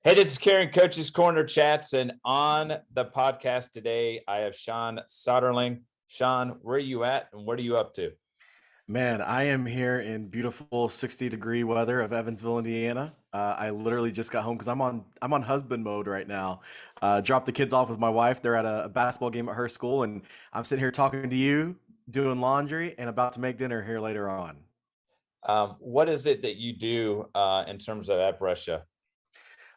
Hey, this is Kieron, Coach's Corner Chats, and on the podcast today, I have Shaun Soderling. Shaun, where are you at and what are you up to? Man, I am here in beautiful 60-degree weather of Evansville, Indiana. I literally just got home because I'm on husband mode right now. Dropped the kids off with my wife. They're at a basketball game at her school, and I'm sitting here talking to you, doing laundry, and about to make dinner here later on. What is it that you do in terms of at Brescia?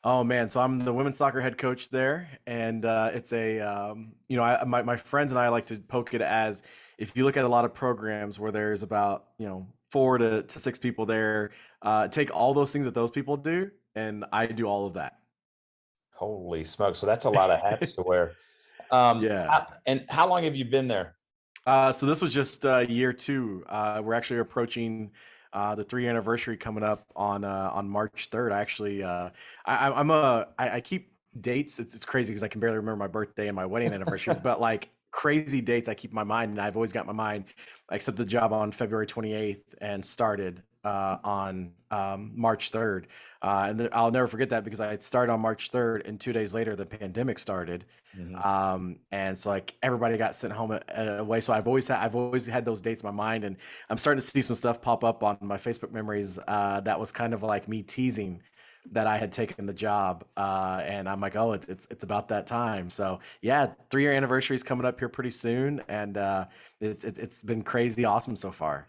Oh man, so I'm the women's soccer head coach there, and it's my friends and I like to poke it as if you look at a lot of programs where there's about four to six people there, take all those things that those people do, and I do all of that. Holy smokes! So that's a lot of hats to wear. Yeah. And how long have you been there? So this was just year two. We're actually approaching the 3 year anniversary coming up on March 3rd. I keep dates. It's crazy because I can barely remember my birthday and my wedding anniversary, but like crazy dates I keep in my mind, and I've always got my mind. I accepted the job on February 28th and started on March 3rd. I'll never forget that because I started on March 3rd, and 2 days later the pandemic started. Mhm. And so like everybody got sent home away. So I've always had those dates in my mind, and I'm starting to see some stuff pop up on my Facebook memories. That was kind of like me teasing that I had taken the job. And I'm like, oh, it's about that time. So yeah, 3 year anniversary is coming up here pretty soon. And it's been crazy awesome so far.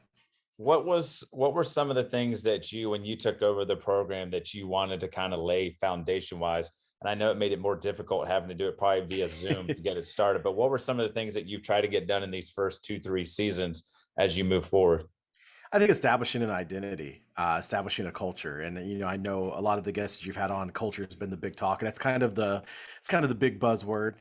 What were some of the things that when you took over the program that you wanted to kind of lay foundation wise? And I know it made it more difficult having to do it probably via Zoom to get it started, but what were some of the things that you've tried to get done in these first 2, 3 seasons as you move forward? I think establishing an identity, establishing a culture, and I know a lot of the guests you've had on, culture has been the big talk, and it's kind of the big buzzword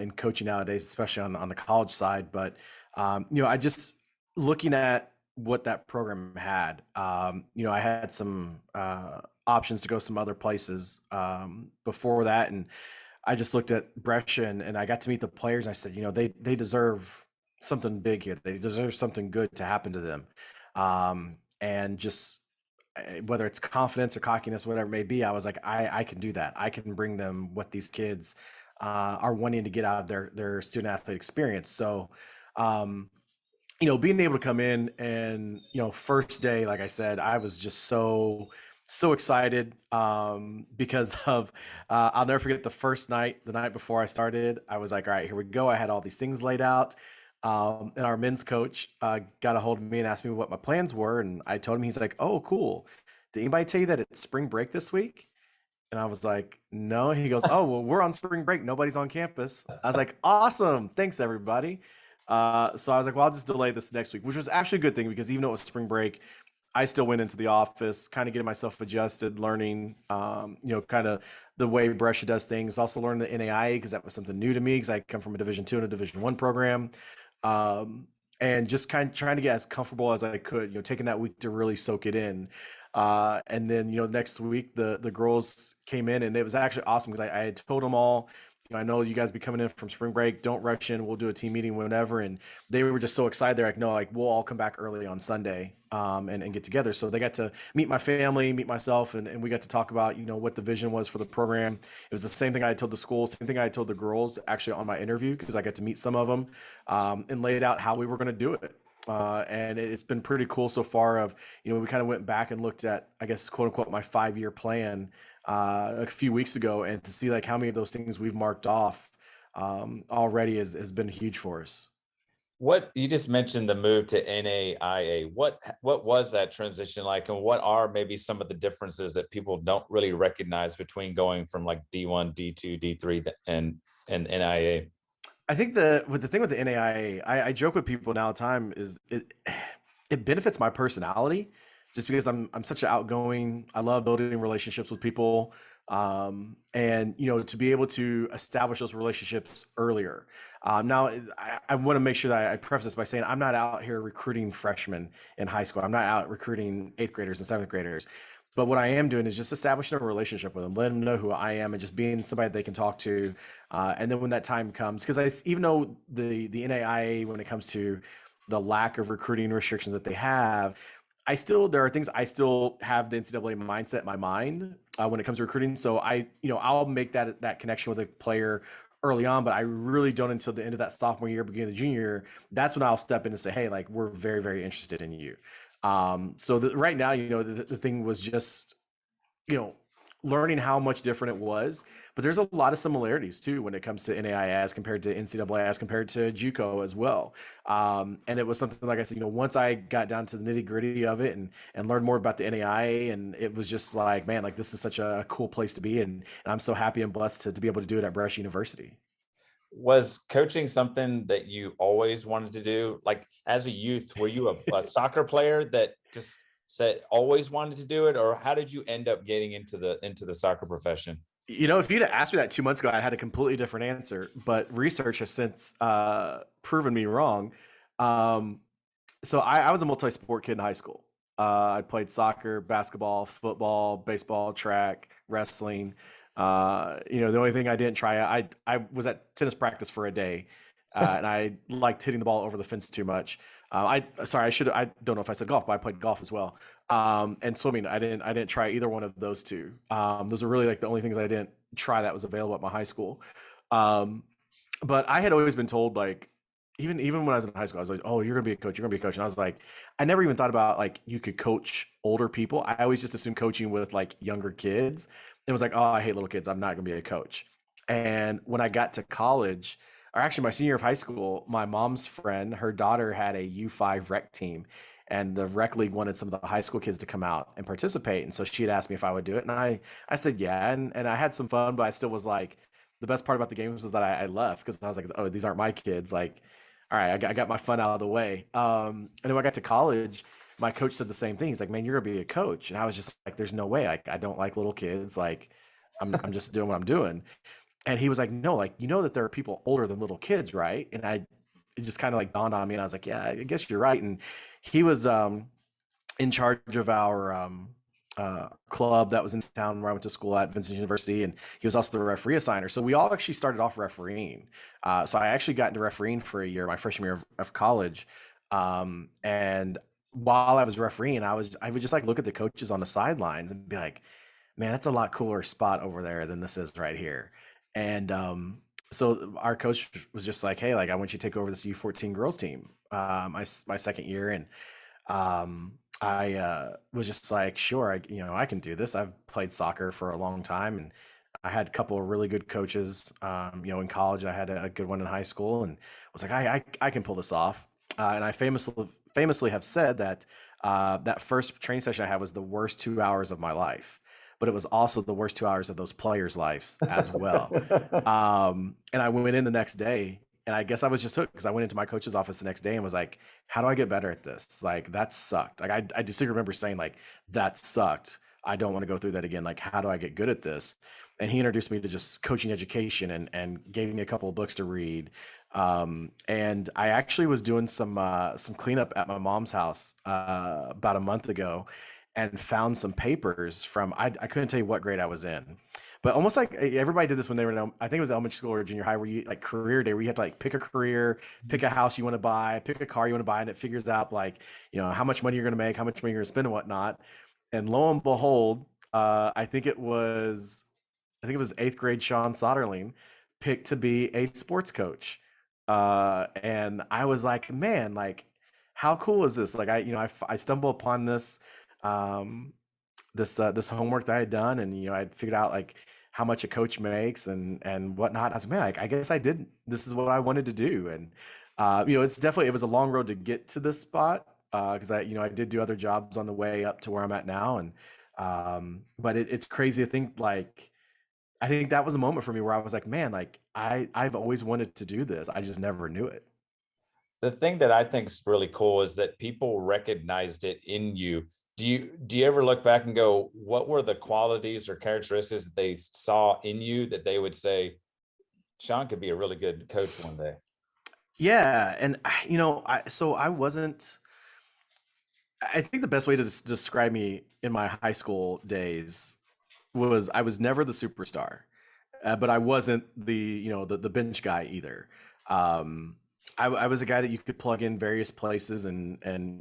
in coaching nowadays, especially on the college side. But I just looking at what that program had. I had some options to go some other places before that, and I just looked at Brescia, and I got to meet the players. And I said, they deserve something big here. They deserve something good to happen to them. And just whether it's confidence or cockiness, whatever it may be, I was like, I can do that. I can bring them what these kids are wanting to get out of their student athlete experience. So, um, being able to come in and first day, like I said, I was just so excited because of I'll never forget the first night, the night before I started. I was like, all right, here we go. I had all these things laid out. And our men's coach got a hold of me and asked me what my plans were. And I told him, he's like, oh, cool. Did anybody tell you that it's spring break this week? And I was like, no. He goes, oh, well, we're on spring break. Nobody's on campus. I was like, awesome. Thanks, everybody. So I was like, well, I'll just delay this next week, which was actually a good thing because even though it was spring break, I still went into the office, kind of getting myself adjusted, learning, kind of the way Brescia does things. Also learned the NAIA because that was something new to me because I come from a Division II and a Division I program. Um, and just kind of trying to get as comfortable as I could, taking that week to really soak it in. And then, next week the girls came in, and it was actually awesome because I had told them all, I know you guys be coming in from spring break. Don't rush in. We'll do a team meeting whenever. And they were just so excited. They're like, no, like we'll all come back early on Sunday and get together. So they got to meet my family, meet myself, and we got to talk about, what the vision was for the program. It was the same thing I told the school, same thing I told the girls actually on my interview because I got to meet some of them and laid out how we were going to do it. And it's been pretty cool so far of, we kind of went back and looked at, I guess, quote unquote, my 5 year plan a few weeks ago, and to see like how many of those things we've marked off already has been huge for us. What you just mentioned the move to NAIA. What was that transition like, and what are maybe some of the differences that people don't really recognize between going from like D1, D2, D3, and NIA? I think the thing with the NAIA, I joke with people now all the time is it benefits my personality just because I'm such an outgoing. I love building relationships with people. And to be able to establish those relationships earlier. Now I want to make sure that I preface this by saying I'm not out here recruiting freshmen in high school. I'm not out recruiting eighth graders and seventh graders. But what I am doing is just establishing a relationship with them, letting them know who I am, and just being somebody they can talk to. And then when that time comes, because even though the NAIA, when it comes to the lack of recruiting restrictions that they have, there are things I still have the NCAA mindset in my mind when it comes to recruiting. So I'll make that connection with a player early on, but I really don't until the end of that sophomore year, beginning of the junior year. That's when I'll step in and say, hey, like, we're very, very interested in you. Right now, the thing was just, you know, learning how much different it was, but there's a lot of similarities too when it comes to NAI as compared to NCAA as compared to JUCO as well. And it was something, like I said, once I got down to the nitty gritty of it and learned more about the NAIA, and it was just like, man, like this is such a cool place to be, and I'm so happy and blessed to be able to do it at Brescia University. Was coaching something that you always wanted to do? Like as a youth, were you a soccer player that just said always wanted to do it, or how did you end up getting into the soccer profession? If you'd have asked me that 2 months ago, I had a completely different answer. But research has since proven me wrong. Um, I was a multi-sport kid in high school. I played soccer, basketball, football, baseball, track, wrestling. The only thing I didn't try, I was at tennis practice for a day, and I liked hitting the ball over the fence too much. I don't know if I said golf, but I played golf as well. And swimming, I didn't try either one of those two. Those are really like the only things I didn't try that was available at my high school. Um, but I had always been told, like, even when I was in high school, I was like, "Oh, you're gonna be a coach. You're gonna be a coach." And I was like, I never even thought about like you could coach older people. I always just assumed coaching with like younger kids. It was like, "Oh, I hate little kids. I'm not gonna be a coach." And when I got to college, or actually my senior year of high school, my mom's friend, her daughter had a U5 rec team, and the rec league wanted some of the high school kids to come out and participate. And so she had asked me if I would do it, and I said yeah, and I had some fun, but I still was like, the best part about the games was that I left because I was like, oh, these aren't my kids. Like, all right, I got my fun out of the way. And then when I got to college, my coach said the same thing. He's like, man, you're gonna be a coach. And I was just like, there's no way. Like, I don't like little kids. Like, I'm just doing what I'm doing. And he was like, no, like, that there are people older than little kids, right? And it just kind of like dawned on me, and I was like, yeah, I guess you're right. And he was in charge of our club that was in town where I went to school at Vincent University, and he was also the referee assigner. So we all actually started off refereeing. So I actually got into refereeing for a year, my freshman year of college. And while I was refereeing, I would just like look at the coaches on the sidelines and be like, man, that's a lot cooler spot over there than this is right here. And so our coach was just like, hey, like, I want you to take over this U14 girls team, my second year. And I was just like, sure, I can do this. I've played soccer for a long time, and I had a couple of really good coaches. In college, I had a good one in high school, and was like, I can pull this off. And I famously have said that that first training session I had was the worst 2 hours of my life, but it was also the worst 2 hours of those players' lives as well. And I went in the next day, and I guess I was just hooked because I went into my coach's office the next day and was like, how do I get better at this? Like, that sucked. Like, I distinctly remember saying, like, that sucked. I don't want to go through that again. Like, how do I get good at this? And he introduced me to just coaching education, and gave me a couple of books to read. And I actually was doing some cleanup at my mom's house about a month ago, and found some papers from, I couldn't tell you what grade I was in, but almost like everybody did this when they were in, I think it was elementary school or junior high, where you like career day, where you have to like pick a career, pick a house you want to buy, pick a car you want to buy, and it figures out like, how much money you're going to make, how much money you're going to spend and whatnot. And lo and behold, I think it was eighth grade Shaun Soderling picked to be a sports coach. And I was like, man, like, how cool is this? Like, I stumble upon um, this homework that I had done, and I'd figured out like how much a coach makes and whatnot. I was like, man, I guess I did. This is what I wanted to do, and it was a long road to get to this spot, because I did do other jobs on the way up to where I'm at now, and but it's crazy to think, like, I think that was a moment for me where I was like, man, like, I've always wanted to do this. I just never knew it. The thing that I think is really cool is that people recognized it in you. Do you ever look back and go, what were the qualities or characteristics that they saw in you that they would say, Shaun could be a really good coach one day? Yeah, and I wasn't. I think the best way to describe me in my high school days was I was never the superstar, but I wasn't the bench guy either. Um, I was a guy that you could plug in various places, and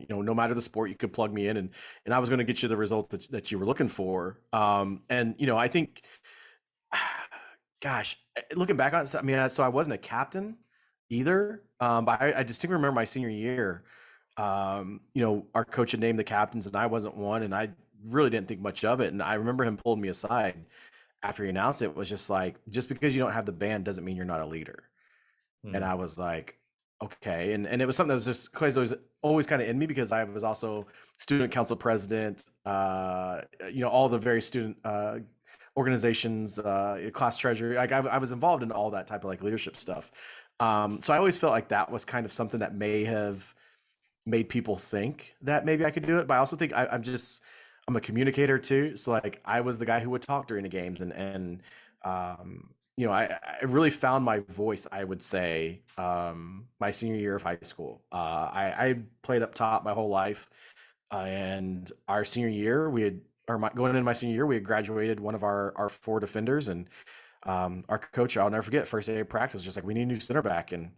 no matter the sport, you could plug me in, and I was going to get you the result that you were looking for. And I think, gosh, looking back on it, I mean, so I wasn't a captain either. But I distinctly remember my senior year. Our coach had named the captains, and I wasn't one, and I really didn't think much of it. And I remember him pulling me aside after he announced it, was just like, just because you don't have the band doesn't mean you're not a leader. And Hmm. I was like, okay. And it was something that was just because it was always kind of in me, because I was also student council president, all the various student organizations, class treasurer. Like I was involved in all that type of like leadership stuff. So I always felt like that was kind of something that may have made people think that maybe I could do it. But I also think I'm a communicator too. So like I was the guy who would talk during the games, and I really found my voice, I would say, my senior year of high school. I played up top my whole life, and our senior year, going into my senior year, we had graduated one of our four defenders, and our coach, I'll never forget, first day of practice was just like, we need a new center back, and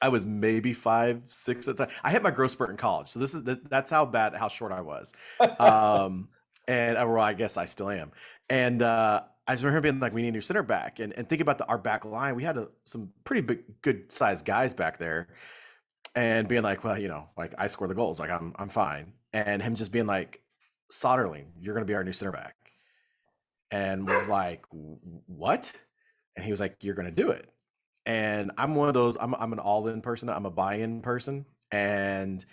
I was maybe 5'6" at the time. I hit my growth spurt in college, so that's how short I was. Um, and well, I guess I still am. And I just remember being like, "We need a new center back," and think about our back line. We had some pretty big, good sized guys back there, and being like, "Well, like I score the goals, like I'm fine." And him just being like, "Soderling, you're going to be our new center back," and was like, "What?" And he was like, "You're going to do it." And I'm one of those. I'm an all in person. I'm a buy in person, and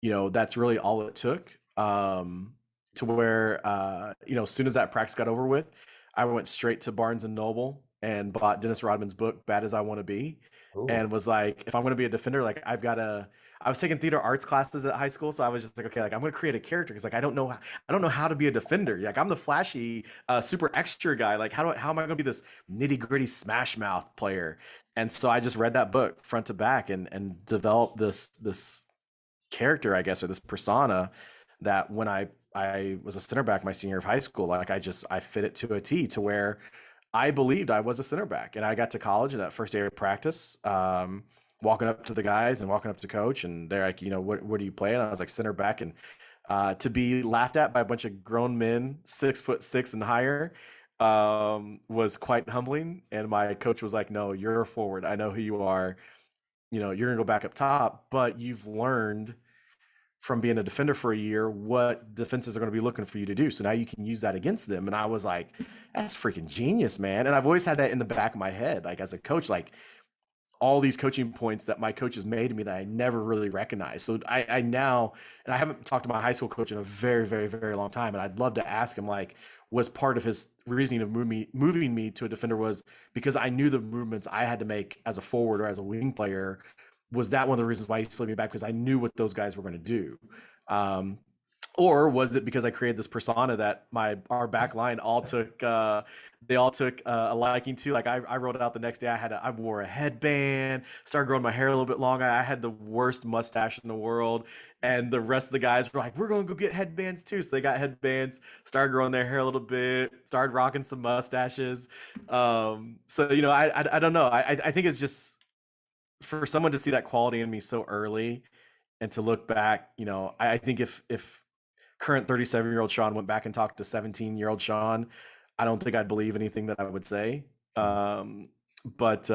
that's really all it took. To where as soon as that practice got over with, I went straight to Barnes and Noble and bought Dennis Rodman's book, Bad as I Want to Be, Ooh. and was like, if I'm going to be a defender, like I've got to. I was taking theater arts classes at high school, so I was just like, okay, like I'm going to create a character, because like I don't know how to be a defender. Like I'm the flashy, super extra guy. Like how am I going to be this nitty gritty smash mouth player? And so I just read that book front to back, and developed this character, I guess, or this persona, that when I was a center back my senior year of high school, like I fit it to a T, to where I believed I was a center back. And I got to college, and that first day of practice, walking up to the guys and walking up to coach, and they're like, what do you play? And I was like, center back. And to be laughed at by a bunch of grown men, 6'6" and higher, was quite humbling. And my coach was like, no, you're a forward. I know who you are. You're gonna go back up top, but you've learned from being a defender for a year what defenses are going to be looking for you to do. So now you can use that against them. And I was like, that's freaking genius, man. And I've always had that in the back of my head, like as a coach, like all these coaching points that my coaches made to me that I never really recognized. So I now, and I haven't talked to my high school coach in a very, very, very long time. And I'd love to ask him, like, was part of his reasoning of moving me to a defender was because I knew the movements I had to make as a forward or as a wing player. Was that one of the reasons why he slid me back? Because I knew what those guys were going to do. Um, or was it because I created this persona that our back line all took a liking to? Like I wrote it out the next day. I wore a headband, started growing my hair a little bit longer. I had the worst mustache in the world, and the rest of the guys were like, "We're going to go get headbands too." So they got headbands, started growing their hair a little bit, started rocking some mustaches. So I don't know. I think it's just for someone to see that quality in me so early, and to look back, I think if current 37-year-old Shaun went back and talked to 17-year-old Shaun, I don't think I'd believe anything that I would say. But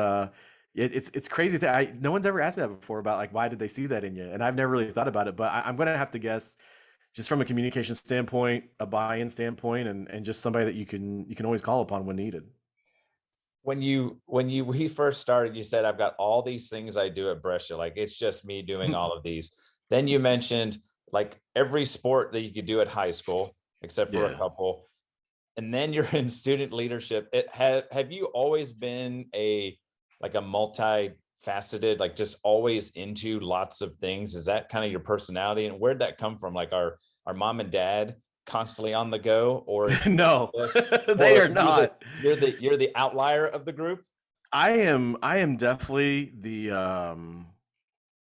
it's crazy that no one's ever asked me that before, about like, why did they see that in you? And I've never really thought about it, but I'm going to have to guess, just from a communication standpoint, a buy-in standpoint, and just somebody that you can always call upon when needed. When we first started, you said, I've got all these things I do at Brescia, like it's just me doing all of these. Then you mentioned like every sport that you could do at high school except for a Yeah. couple, and then you're in student leadership. Have you always been a multifaceted, like just always into lots of things? Is that kind of your personality, and where'd that come from? Like our mom and dad constantly on the go, or is No, this, they or are not. you're the outlier of the group? I am definitely the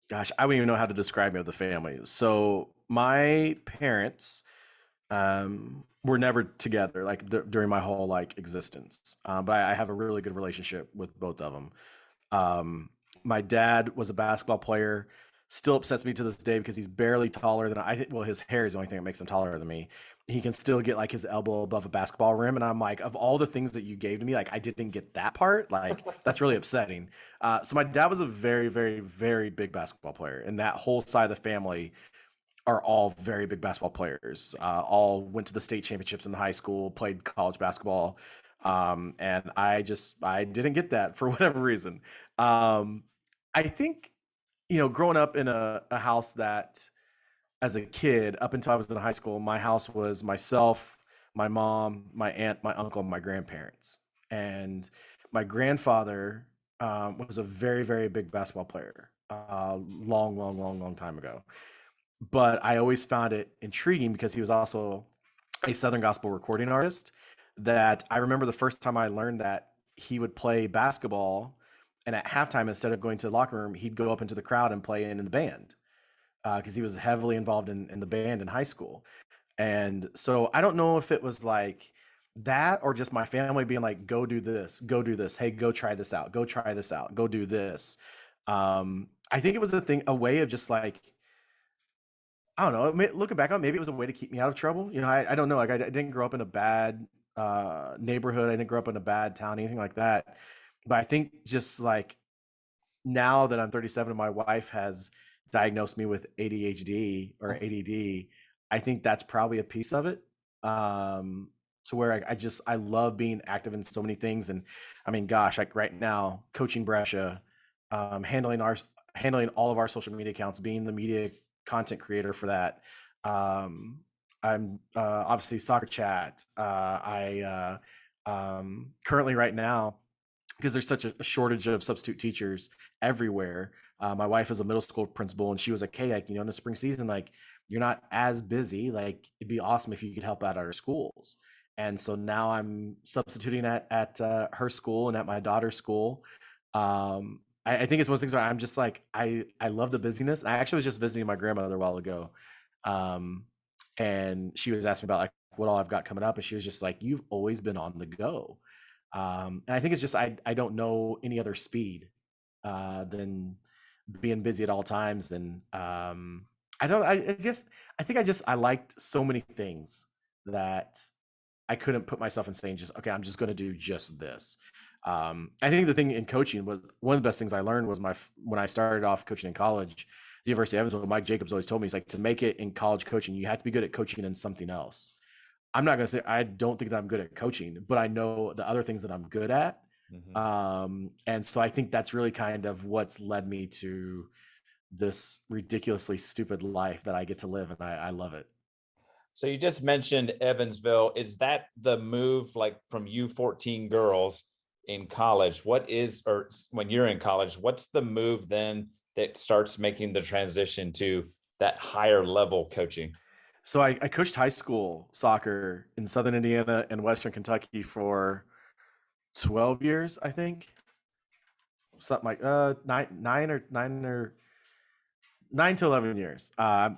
gosh, I don't even know how to describe me of the family. So my parents were never together, like during my whole like existence. But I have a really good relationship with both of them. Um, My dad was a basketball player. Still upsets me to this day because he's barely taller than I think. Well, his hair is the only thing that makes him taller than me. He can still get like his elbow above a basketball rim, and I'm like, of all the things that you gave to me, like I didn't get that part. Like that's really upsetting. So my dad was a very, very, very big basketball player, and that whole side of the family are all very big basketball players. All went to the state championships in high school, played college basketball, and I didn't get that for whatever reason. Um, I think growing up in a house that, as a kid, up until I was in high school, my house was myself, my mom, my aunt, my uncle, and my grandparents. And my grandfather was a very, very big basketball player, long, long, long, long time ago. But I always found it intriguing because he was also a Southern gospel recording artist. That I remember the first time I learned that he would play basketball, and at halftime, instead of going to the locker room, he'd go up into the crowd and play in the band because he was heavily involved in the band in high school. And so I don't know if it was like that or just my family being like, go do this, go do this. Hey, go try this out, go try this out, go do this. I think it was a way of just like, I don't know. Looking back on, maybe it was a way to keep me out of trouble. I don't know. Like I didn't grow up in a bad neighborhood. I didn't grow up in a bad town, anything like that. But I think just like now that I'm 37 and my wife has diagnosed me with ADHD or ADD, I think that's probably a piece of it. To where I love being active in so many things. And I mean, gosh, like right now, coaching Brescia, handling all of our social media accounts, being the media content creator for that. I'm obviously soccer chat. I currently right now, because there's such a shortage of substitute teachers everywhere. My wife is a middle school principal, and she was like, "Hey, like in the spring season, like you're not as busy. Like it'd be awesome if you could help out at our schools." And so now I'm substituting at her school and at my daughter's school. I think it's one of those things where I'm just like I love the busyness. I actually was just visiting my grandmother a while ago, um, and she was asking about like what all I've got coming up, and she was just like, "You've always been on the go." And I think it's just I don't know any other speed than being busy at all times. And I don't I think I liked so many things that I couldn't put myself in saying just okay, I'm just going to do just this. I think the thing in coaching was one of the best things I learned was when I started off coaching in college, the University of Evansville. Mike Jacobs always told me, he's like, to make it in college coaching, you have to be good at coaching in something else. I'm not going to say I don't think that I'm good at coaching, but I know the other things that I'm good at. Mhm. And so I think that's really kind of what's led me to this ridiculously stupid life that I get to live, and I love it. So you just mentioned Evansville. Is that the move like from U14 girls in college? What is, or when you're in college, what's the move then that starts making the transition to that higher level coaching? So I coached high school soccer in Southern Indiana and Western Kentucky for 12 years, I think. Something like nine to 11 years. I'm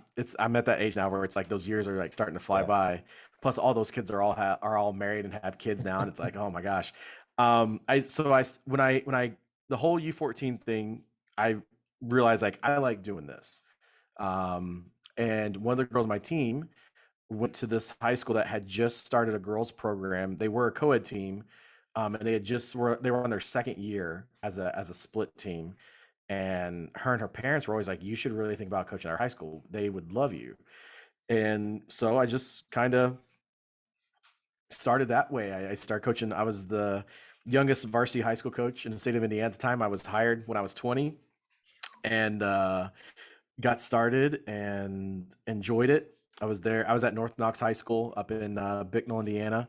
at that age now where it's like those years are like starting to fly Yeah. by. Plus, all those kids are all married and have kids now, and it's like, oh my gosh. I so I when I the whole U14 thing, I realized like I like doing this. And one of the girls on my team went to this high school that had just started a girls program. They were a co-ed team, and they were on their second year as a split team. And her and her parents were always like, "You should really think about coaching our high school. They would love you." And so I just kind of started that way. I started coaching. I was the youngest varsity high school coach in the state of Indiana at the time. I was hired when I was 20, and got started and enjoyed it. I was there. I was at North Knox High School up in Bicknell, Indiana.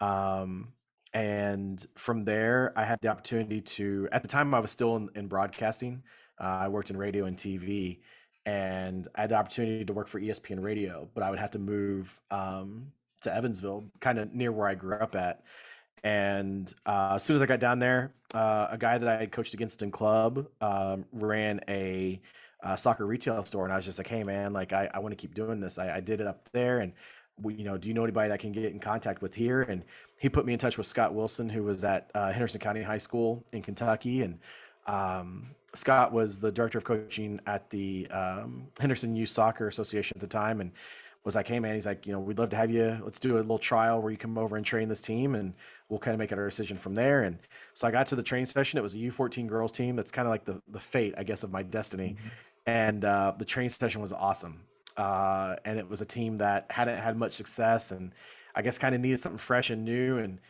Um, and from there, I had the opportunity to, at the time, I was still in broadcasting. I worked in radio and TV, and I had the opportunity to work for ESPN Radio, but I would have to move to Evansville, kind of near where I grew up at. And as soon as I got down there, a guy that I had coached against in club ran a soccer retail store, and I was just like, "Hey, man, like I want to keep doing this. I did it up there, and do you know anybody that I can get in contact with here?" And he put me in touch with Scott Wilson, who was at Henderson County High School in Kentucky, and Scott was the director of coaching at the Henderson Youth Soccer Association at the time, and was like, "Hey man," he's like, "We'd love to have you. Let's do a little trial where you come over and train this team, and we'll kind of make our decision from there." And so I got to the training session. It was a U14 girls team. That's kind of like the fate, I guess, of my destiny. Mhm. And the training session was awesome. And it was a team that hadn't had much success, and I guess kind of needed something fresh and new. And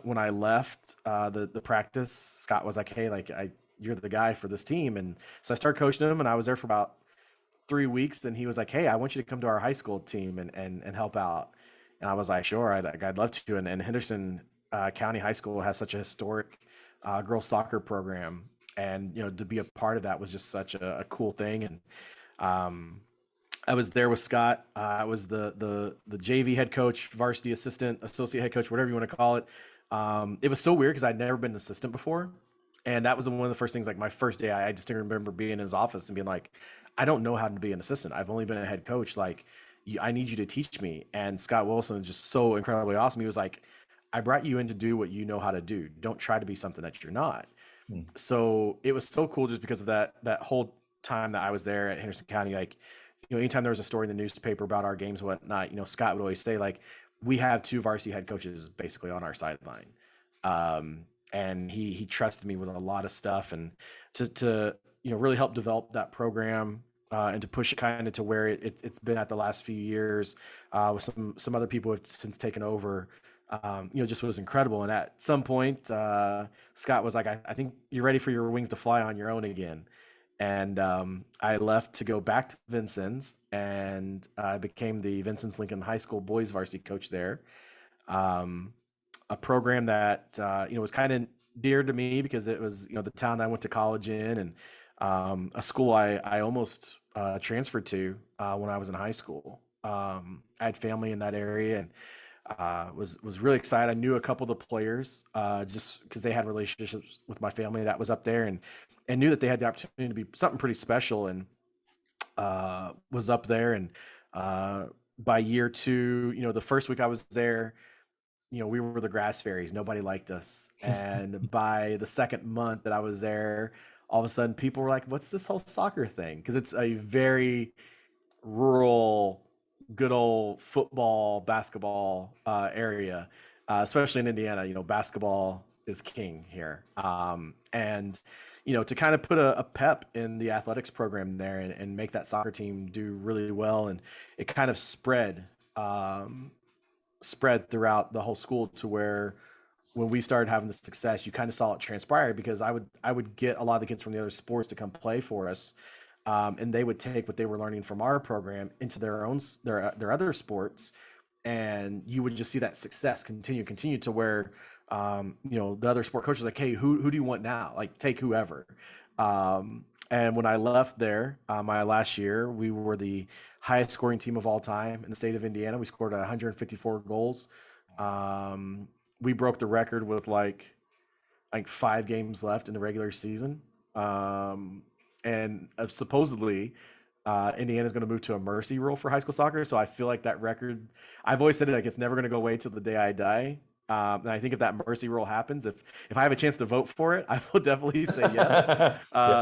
when I left the practice, Scott was like, "Hey, like you're the guy for this team." And so I started coaching him, and I was there for about 3 weeks. And he was like, "Hey, I want you to come to our high school team and help out." And I was like, "Sure, I'd love to." And Henderson County High School has such a historic girls soccer program, and to be a part of that was just such a cool thing. And um, I was there with Scott. I was the JV head coach, varsity assistant, associate head coach, whatever you want to call it. It was so weird because I'd never been an assistant before, and that was one of the first things. Like my first day, I just remember being in his office and being like, "I don't know how to be an assistant. I've only been a head coach. Like, I need you to teach me." And Scott Wilson is just so incredibly awesome. He was like, "I brought you in to do what you know how to do. Don't try to be something that you're not." Mm. So it was so cool just because of that whole time that I was there at Henderson County. Like, anytime there was a story in the newspaper about our games and whatnot, Scott would always say, like, we have two varsity head coaches basically on our sideline. And he trusted me with a lot of stuff, and to really help develop that program, and to push it kind of to where it's been at the last few years, with some other people who have since taken over. Just was incredible. And at some point, Scott was like, I think you're ready for your wings to fly on your own again. And I left to go back to Vincennes, and I became the Vincennes Lincoln High School boys varsity coach there. Um, a program that was kind of dear to me because it was the town that I went to college in, and a school I almost transferred to when I was in high school. I had family in that area, and was really excited. I knew a couple of the players just because they had relationships with my family that was up there, and knew that they had the opportunity to be something pretty special. And was up there. And by year two, the first week I was there, we were the grass fairies. Nobody liked us. And by the second month that I was there, all of a sudden people were like, "What's this whole soccer thing?" Because it's a very rural, good old football, basketball area, especially in Indiana. Basketball is king here. And to kind of put a pep in the athletics program there, and make that soccer team do really well, and it kind of spread throughout the whole school to where when we started having the success, you kind of saw it transpire, because I would get a lot of the kids from the other sports to come play for us, and they would take what they were learning from our program into their other sports, and you would just see that success continue to where the other sport coaches like, "Hey, who do you want now? Like, take whoever." And when I left there, my last year, we were the highest scoring team of all time in the state of Indiana. We scored 154 goals. We broke the record with like 5 games left in the regular season. And supposedly, Indiana's going to move to a mercy rule for high school soccer. So I feel like that record, I've always said it, like, it's never going to go away till the day I die. And I think if that mercy rule happens, if I have a chance to vote for it, I will definitely say yes, Yeah,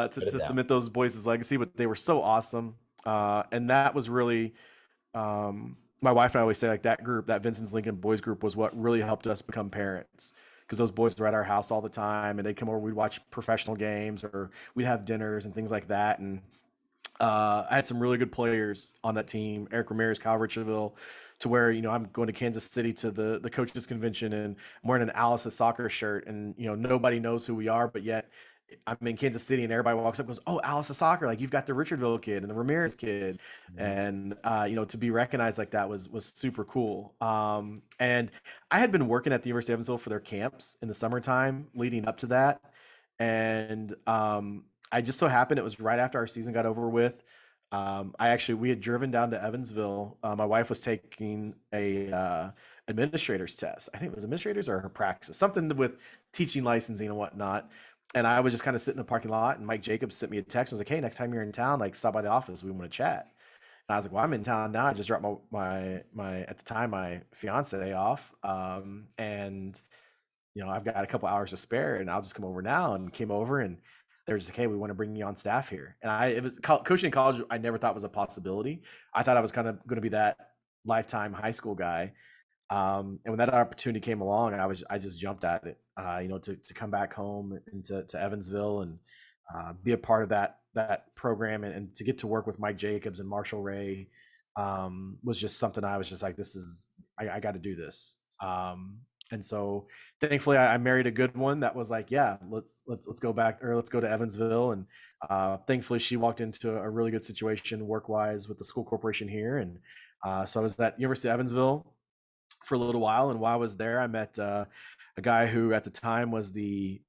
to, put it to down. submit those boys' legacy. But they were so awesome. And that was really, my wife and I always say, like, that group, that Vincent's Lincoln boys group, was what really helped us become parents, because those boys were at our house all the time, and they'd come over, we'd watch professional games, or we'd have dinners and things like that. And I had some really good players on that team: Eric Ramirez, Kyle Richardville, to where I'm going to Kansas City to the coaches convention, and I'm wearing an Alice's soccer shirt, and nobody knows who we are, but yet I'm in Kansas City, and everybody walks up and goes, "Oh, Alice's soccer! Like, you've got the Richardville kid and the Ramirez kid." Mhm. And to be recognized like that was super cool. And I had been working at the University of Evansville for their camps in the summertime leading up to that, and I just so happened it was right after our season got over with. We had driven down to Evansville. My wife was taking a administrator's test. I think it was administrators or her praxis, something with teaching, licensing, and whatnot. And I was just kind of sitting in the parking lot, and Mike Jacobs sent me a text. I was like, "Hey, next time you're in town, like, stop by the office. We want to chat." And I was like, "Well, I'm in town now. I just dropped my at the time my fiance off, and I've got a couple hours to spare, and I'll just come over now." And came over, and they were just like, hey, we want to bring you on staff here. And it was coaching in college. I never thought was a possibility. I thought I was kind of going to be that lifetime high school guy. And when that opportunity came along, I just jumped at it. To come back home and to Evansville and be a part of that program and to get to work with Mike Jacobs and Marshall Ray was just something I was just like, I got to do this. And so thankfully I married a good one that was like, yeah, let's go back, or let's go to Evansville. And thankfully she walked into a really good situation work wise with the school corporation here. And so I was at University of Evansville for a little while. And while I was there, I met a guy who at the time was the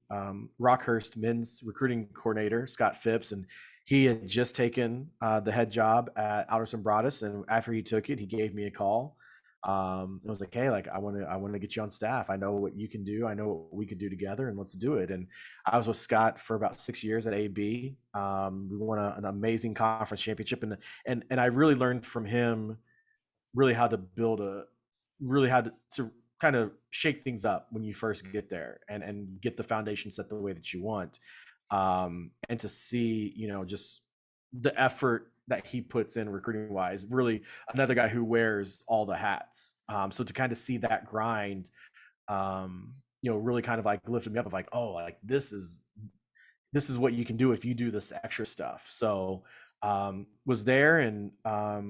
Rockhurst men's recruiting coordinator, Scott Phipps. And he had just taken the head job at Alderson-Broaddus. And after he took it, he gave me a call. I was like, hey, like I want to get you on staff. I know what you can do. I know what we could do together, and let's do it. And I was with Scott for about 6 years at AB. We won an amazing conference championship, and I really learned from him really how to to kind of shake things up when you first get there and get the foundation set the way that you want. And to see, just the effort that he puts in recruiting wise, really another guy who wears all the hats. So to kind of see that grind, really kind of like lifted me up of like, oh, like this is what you can do if you do this extra stuff. So was there, and I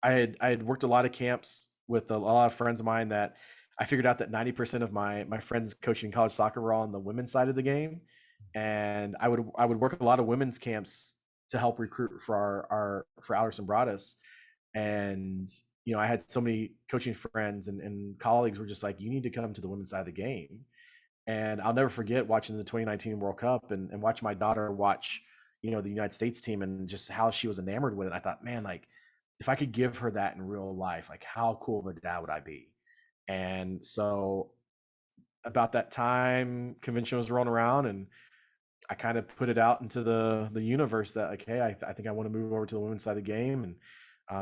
had worked a lot of camps with a lot of friends of mine that I figured out that 90% of my friends coaching college soccer were all on the women's side of the game. And I would work a lot of women's camps to help recruit for Alderson-Broaddus. And, I had so many coaching friends and colleagues were just like, you need to come to the women's side of the game. And I'll never forget watching the 2019 World Cup and watch my daughter watch, the United States team and just how she was enamored with it. I thought, man, like if I could give her that in real life, like how cool of a dad would I be? And so about that time, convention was rolling around, and I kind of put it out into the universe that like, hey, I think I want to move over to the women's side of the game, and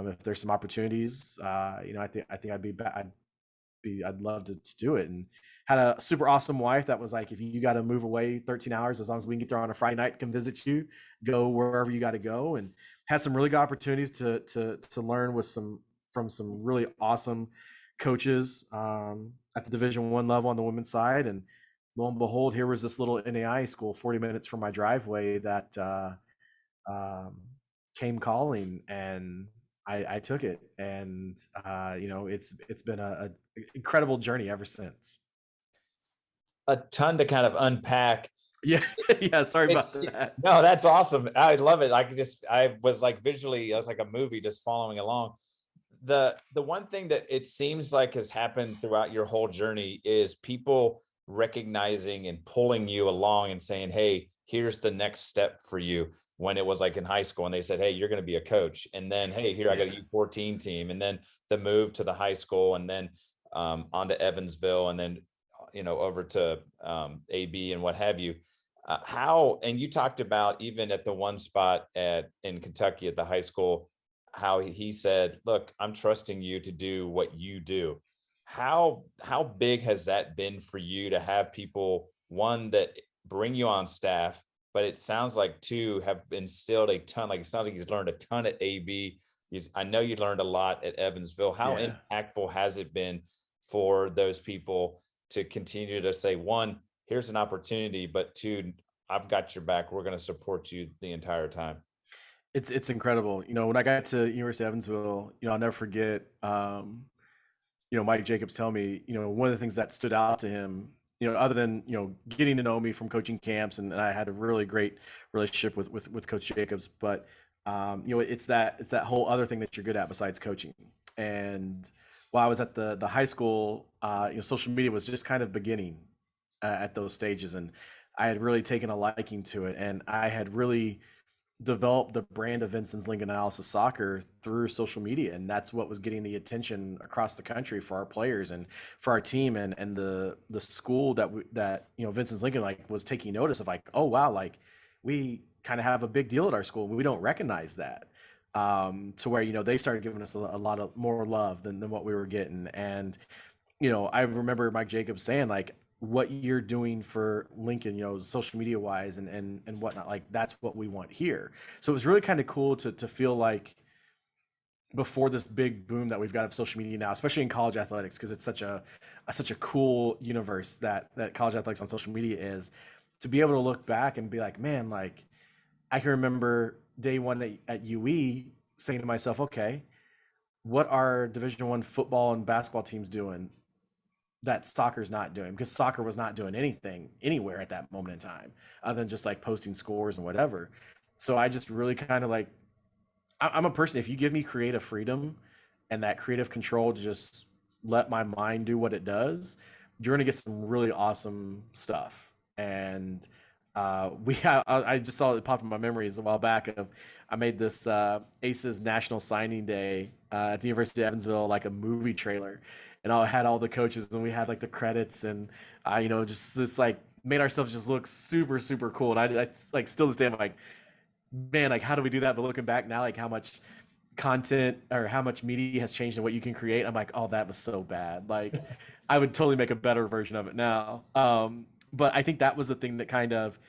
if there's some opportunities, I think I'd love to do it. And had a super awesome wife that was like, if you got to move away 13 hours, as long as we can get there on a Friday night, come visit you, go wherever you got to go. And had some really good opportunities to learn from some really awesome coaches at the Division I level on the women's side. And lo and behold, here was this little NAI school 40 minutes from my driveway that came calling, and I took it. And it's been a incredible journey ever since. A ton to kind of unpack. Yeah. Yeah. Sorry about that. No, that's awesome. I love it. I was like visually, I was like a movie just following along. The one thing that it seems like has happened throughout your whole journey is people recognizing and pulling you along and saying, hey, here's the next step for you. When it was like in high school and they said, hey, you're going to be a coach. And then, hey, here, I got a U14 team. And then the move to the high school, and then on to Evansville, and then, over to AB and what have you. And you talked about even at the one spot in Kentucky at the high school, how he said, look, I'm trusting you to do what you do. How big has that been for you to have people, one, that bring you on staff, but it sounds like two, have instilled a ton, like it sounds like he's learned a ton at AB. I know you learned a lot at Evansville. How impactful has it been for those people to continue to say, one, here's an opportunity, but two, I've got your back. We're going to support you the entire time. It's incredible. When I got to University of Evansville, I'll never forget, Mike Jacobs tell me, one of the things that stood out to him, other than, getting to know me from coaching camps, and I had a really great relationship with Coach Jacobs, but, it's that whole other thing that you're good at besides coaching. And while I was at the high school, social media was just kind of beginning at those stages. And I had really taken a liking to it. And I had really developed the brand of Vincent's Lincoln Analysis Soccer through social media. And that's what was getting the attention across the country for our players and for our team. And the school that Vincent's Lincoln was taking notice of, like, oh, wow, like we kind of have a big deal at our school. We don't recognize that. To where, they started giving us a lot of more love than what we were getting. And, I remember Mike Jacobs saying, like, what you're doing for Lincoln, social media wise and whatnot. Like that's what we want here. So it was really kind of cool to feel like before this big boom that we've got of social media now, especially in college athletics, because it's such a cool universe that college athletics on social media is, to be able to look back and be like, man, like I can remember day one at UE saying to myself, okay, what are Division I football and basketball teams doing that soccer's not doing? Because soccer was not doing anything anywhere at that moment in time other than just like posting scores and whatever. So I just really kind of like, I'm a person, if you give me creative freedom and that creative control to just let my mind do what it does, you're going to get some really awesome stuff. And I just saw it pop in my memories a while back of, I made this Aces National Signing Day at the University of Evansville, like a movie trailer. And I had all the coaches and we had like the credits and, just like made ourselves just look super, super cool. And I like still this day, I'm like, man, like how do we do that? But looking back now, like how much content or how much media has changed and what you can create, I'm like, oh, that was so bad. Like I would totally make a better version of it now. But I think that was the thing that kind of,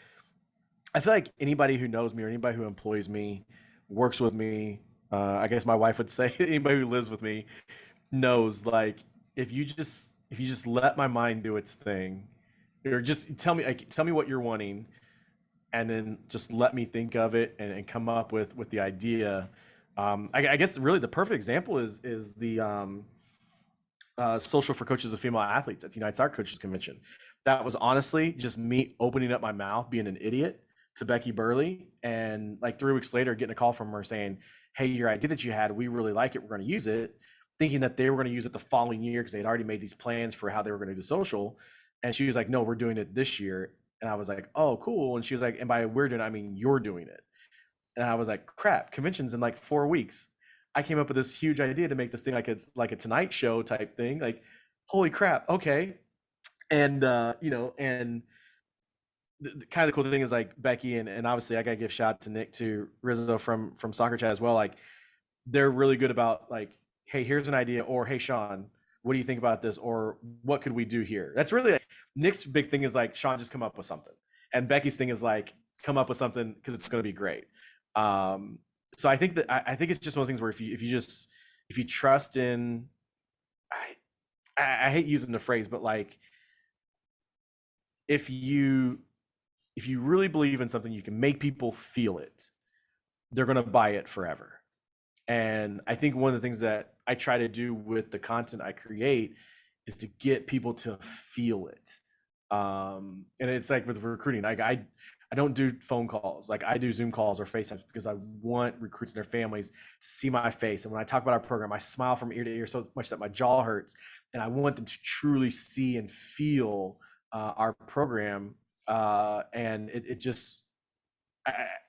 I feel like anybody who knows me or anybody who employs me, works with me, I guess my wife would say anybody who lives with me knows, like if you just let my mind do its thing, or just tell me what you're wanting, and then just let me think of it and come up with the idea. I guess really the perfect example is the social for coaches of female athletes at the United Soccer Coaches Convention. That was honestly just me opening up my mouth, being an idiot to Becky Burley, and like 3 weeks later, getting a call from her saying, "Hey, your idea that you had, we really like it. We're going to use it." Thinking that they were going to use it the following year because they had already made these plans for how they were going to do social, and she was like, "No, we're doing it this year." And I was like, "Oh, cool." And she was like, "And by we're doing it, I mean you're doing it." And I was like, "Crap, convention's in like 4 weeks." I came up with this huge idea to make this thing like a Tonight Show type thing. Like, holy crap, okay. And and the kind of the cool thing is like Becky and obviously I gotta give shout out to Nick to Rizzo from Soccer Chat as well. Like they're really good about like, hey, here's an idea, or hey, Shaun, what do you think about this, or what could we do here? That's really like, Nick's big thing is like, Shaun, just come up with something, and Becky's thing is like, come up with something because it's going to be great. Um, so I think that I think it's just one of those things where if you trust in, I hate using the phrase, but like if you if you really believe in something, you can make people feel it. They're going to buy it forever. And I think one of the things that I try to do with the content I create is to get people to feel it. And it's like with recruiting, I don't do phone calls. Like I do Zoom calls or FaceTimes because I want recruits and their families to see my face. And when I talk about our program, I smile from ear to ear so much that my jaw hurts. And I want them to truly see and feel our program. And it just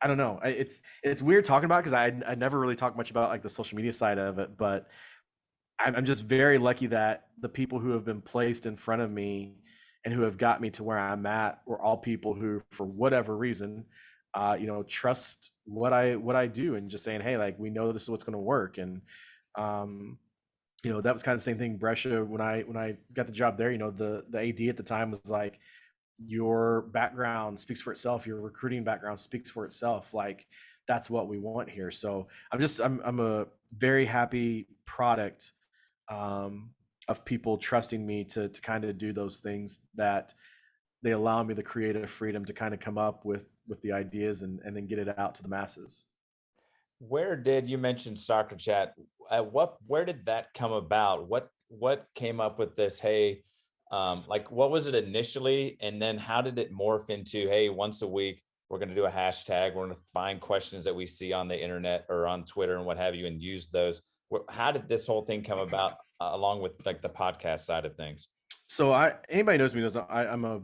I don't know. It's weird talking about because I never really talk much about like the social media side of it, but I'm just very lucky that the people who have been placed in front of me and who have got me to where I'm at were all people who, for whatever reason, trust what I do and just saying, hey, like we know this is what's going to work. And um, that was kind of the same thing. Brescia, when I got the job there, the AD at the time was like, your background speaks for itself, your recruiting background speaks for itself, like that's what we want here. So I'm a very happy product of people trusting me to kind of do those things that they allow me the creative freedom to kind of come up with the ideas and then get it out to the masses. Where did you mention Soccer Chat? Where did that come about? What came up with this? Hey, like what was it initially, and then how did it morph into, hey, once a week we're going to do a hashtag, we're going to find questions that we see on the internet or on Twitter and what have you, and use those. How did this whole thing come about, along with like the podcast side of things? So anybody knows me knows I'm a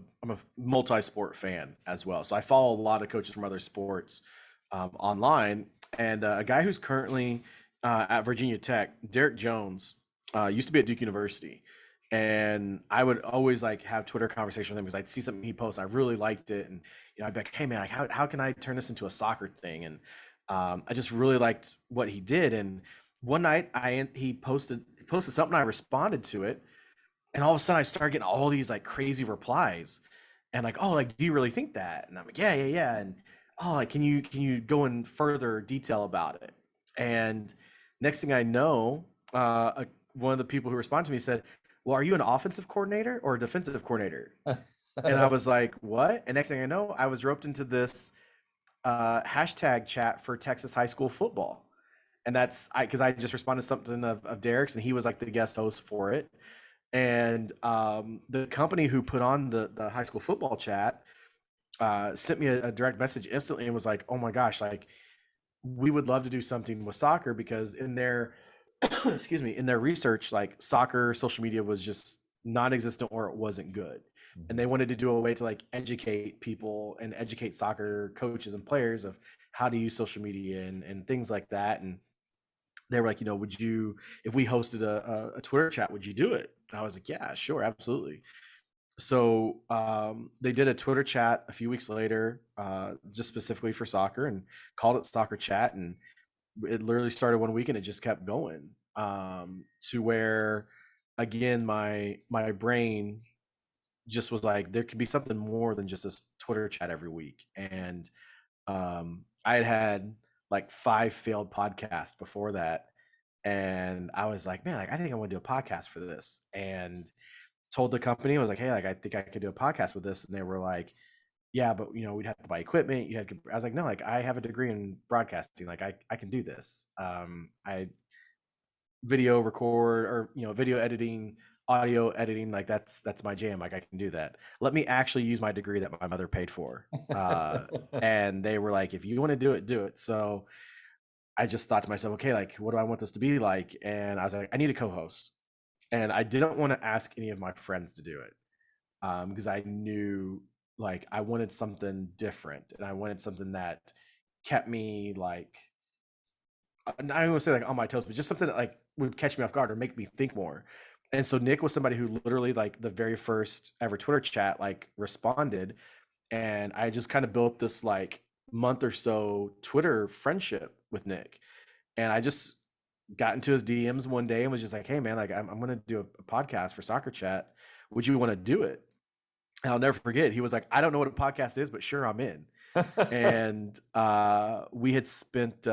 multi-sport fan as well. So I follow a lot of coaches from other sports online, and a guy who's currently at Virginia Tech, Derek Jones, used to be at Duke University, and I would always like have Twitter conversation with him because I'd see something he posts, I really liked it, and I'd be like, hey man, like how can I turn this into a soccer thing? And I just really liked what he did, and one night he posted something, I responded to it, And all of a sudden I start getting all these like crazy replies and like, oh, like, do you really think that? And I'm like, yeah. And oh, like, can you go in further detail about it? And next thing I know, one of the people who responded to me said, well, are you an offensive coordinator or a defensive coordinator? And I was like, what? And next thing I know, I was roped into this hashtag chat for Texas high school football. And that's because I just responded to something of Derek's, and he was like the guest host for it. And the company who put on the high school football chat sent me a direct message instantly and was like, oh my gosh, like, we would love to do something with soccer, because in their excuse me, in their research, like, soccer social media was just non-existent or it wasn't good. And they wanted to do a way to like educate people and educate soccer coaches and players of how to use social media and things like that. And they were like, would you, if we hosted a Twitter chat, would you do it? And I was like, yeah, sure, absolutely. So they did a Twitter chat a few weeks later, just specifically for soccer, and called it Soccer Chat. And it literally started one week and it just kept going, to where, again, my brain just was like, there could be something more than just this Twitter chat every week. And I had like 5 failed podcasts before that. And I was like, man, like, I think I want to do a podcast for this. And told the company, I was like, hey, like, I think I could do a podcast with this. And they were like, yeah, but we'd have to buy equipment. I was like, no, like, I have a degree in broadcasting. Like, I can do this. I video record, or video editing, audio editing, like, that's my jam. Like, I can do that. Let me actually use my degree that my mother paid for. And they were like, if you want to do it, do it. So I just thought to myself, okay, like, what do I want this to be like? And I was like, I need a co-host. And I didn't want to ask any of my friends to do it, because I knew, like, I wanted something different, and I wanted something that kept me, like, I don't want to say like on my toes, but just something that like would catch me off guard or make me think more. And so Nick was somebody who literally, like, the very first ever Twitter chat, like, responded, and I just kind of built this like month or so Twitter friendship with Nick. And I just got into his DMs one day and was just like, hey man, like, I'm going to do a podcast for Soccer Chat. Would you want to do it? And I'll never forget. He was like, I don't know what a podcast is, but sure, I'm in. And we had spent,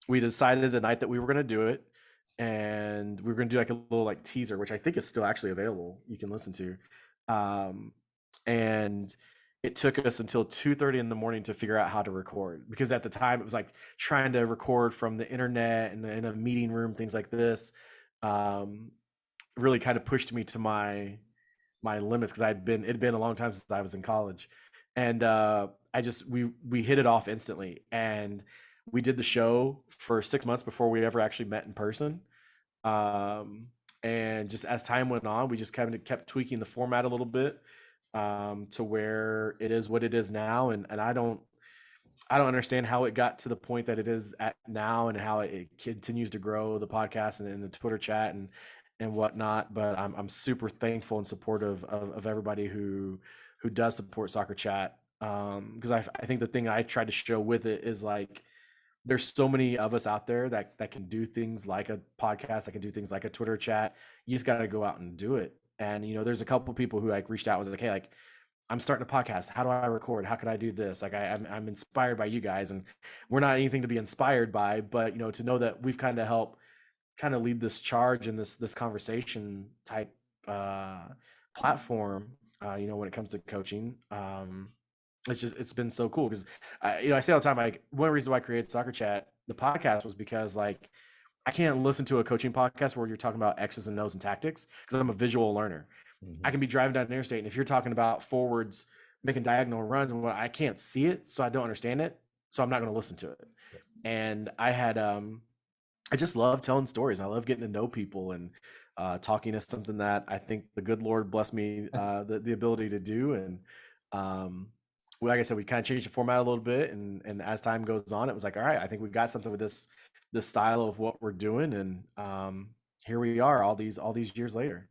we decided the night that we were going to do it, and we were going to do like a little like teaser, which I think is still actually available. You can listen to. And it took us until 2:30 in the morning to figure out how to record, because at the time it was like trying to record from the internet and in a meeting room, things like this. Really kind of pushed me to my limits, because it had been a long time since I was in college. And we hit it off instantly, and we did the show for 6 months before we ever actually met in person. And just as time went on, we just kind of kept tweaking the format a little bit, to where it is what it is now. And I don't understand how it got to the point that it is at now, and how it continues to grow, the podcast and the Twitter chat and whatnot. But I'm super thankful and supportive of everybody who does support Soccer Chat. Because I think the thing I tried to show with it is, like, there's so many of us out there that can do things like a podcast, that can do things like a Twitter chat. You just got to go out and do it. And there's a couple people who like reached out, was like, hey, like, I'm starting a podcast. How do I record? How can I do this? Like, I'm inspired by you guys, and we're not anything to be inspired by, but to know that we've kind of helped kind of lead this charge in this conversation type platform, when it comes to coaching. It's been so cool, because I say all the time, like, one reason why I created Soccer Chat, the podcast, was because, like, I can't listen to a coaching podcast where you're talking about X's and O's and tactics, because I'm a visual learner. I can be driving down an interstate, and if you're talking about forwards making diagonal runs, and I can't see it, so I don't understand it, so I'm not going to listen to it. And I just love telling stories. I love getting to know people, and talking is something that I think the good Lord blessed me the ability to do. And like I said, we kind of changed the format a little bit, and as time goes on, it was like, all right, I think we've got something with this style of what we're doing, and here we are, all these years later.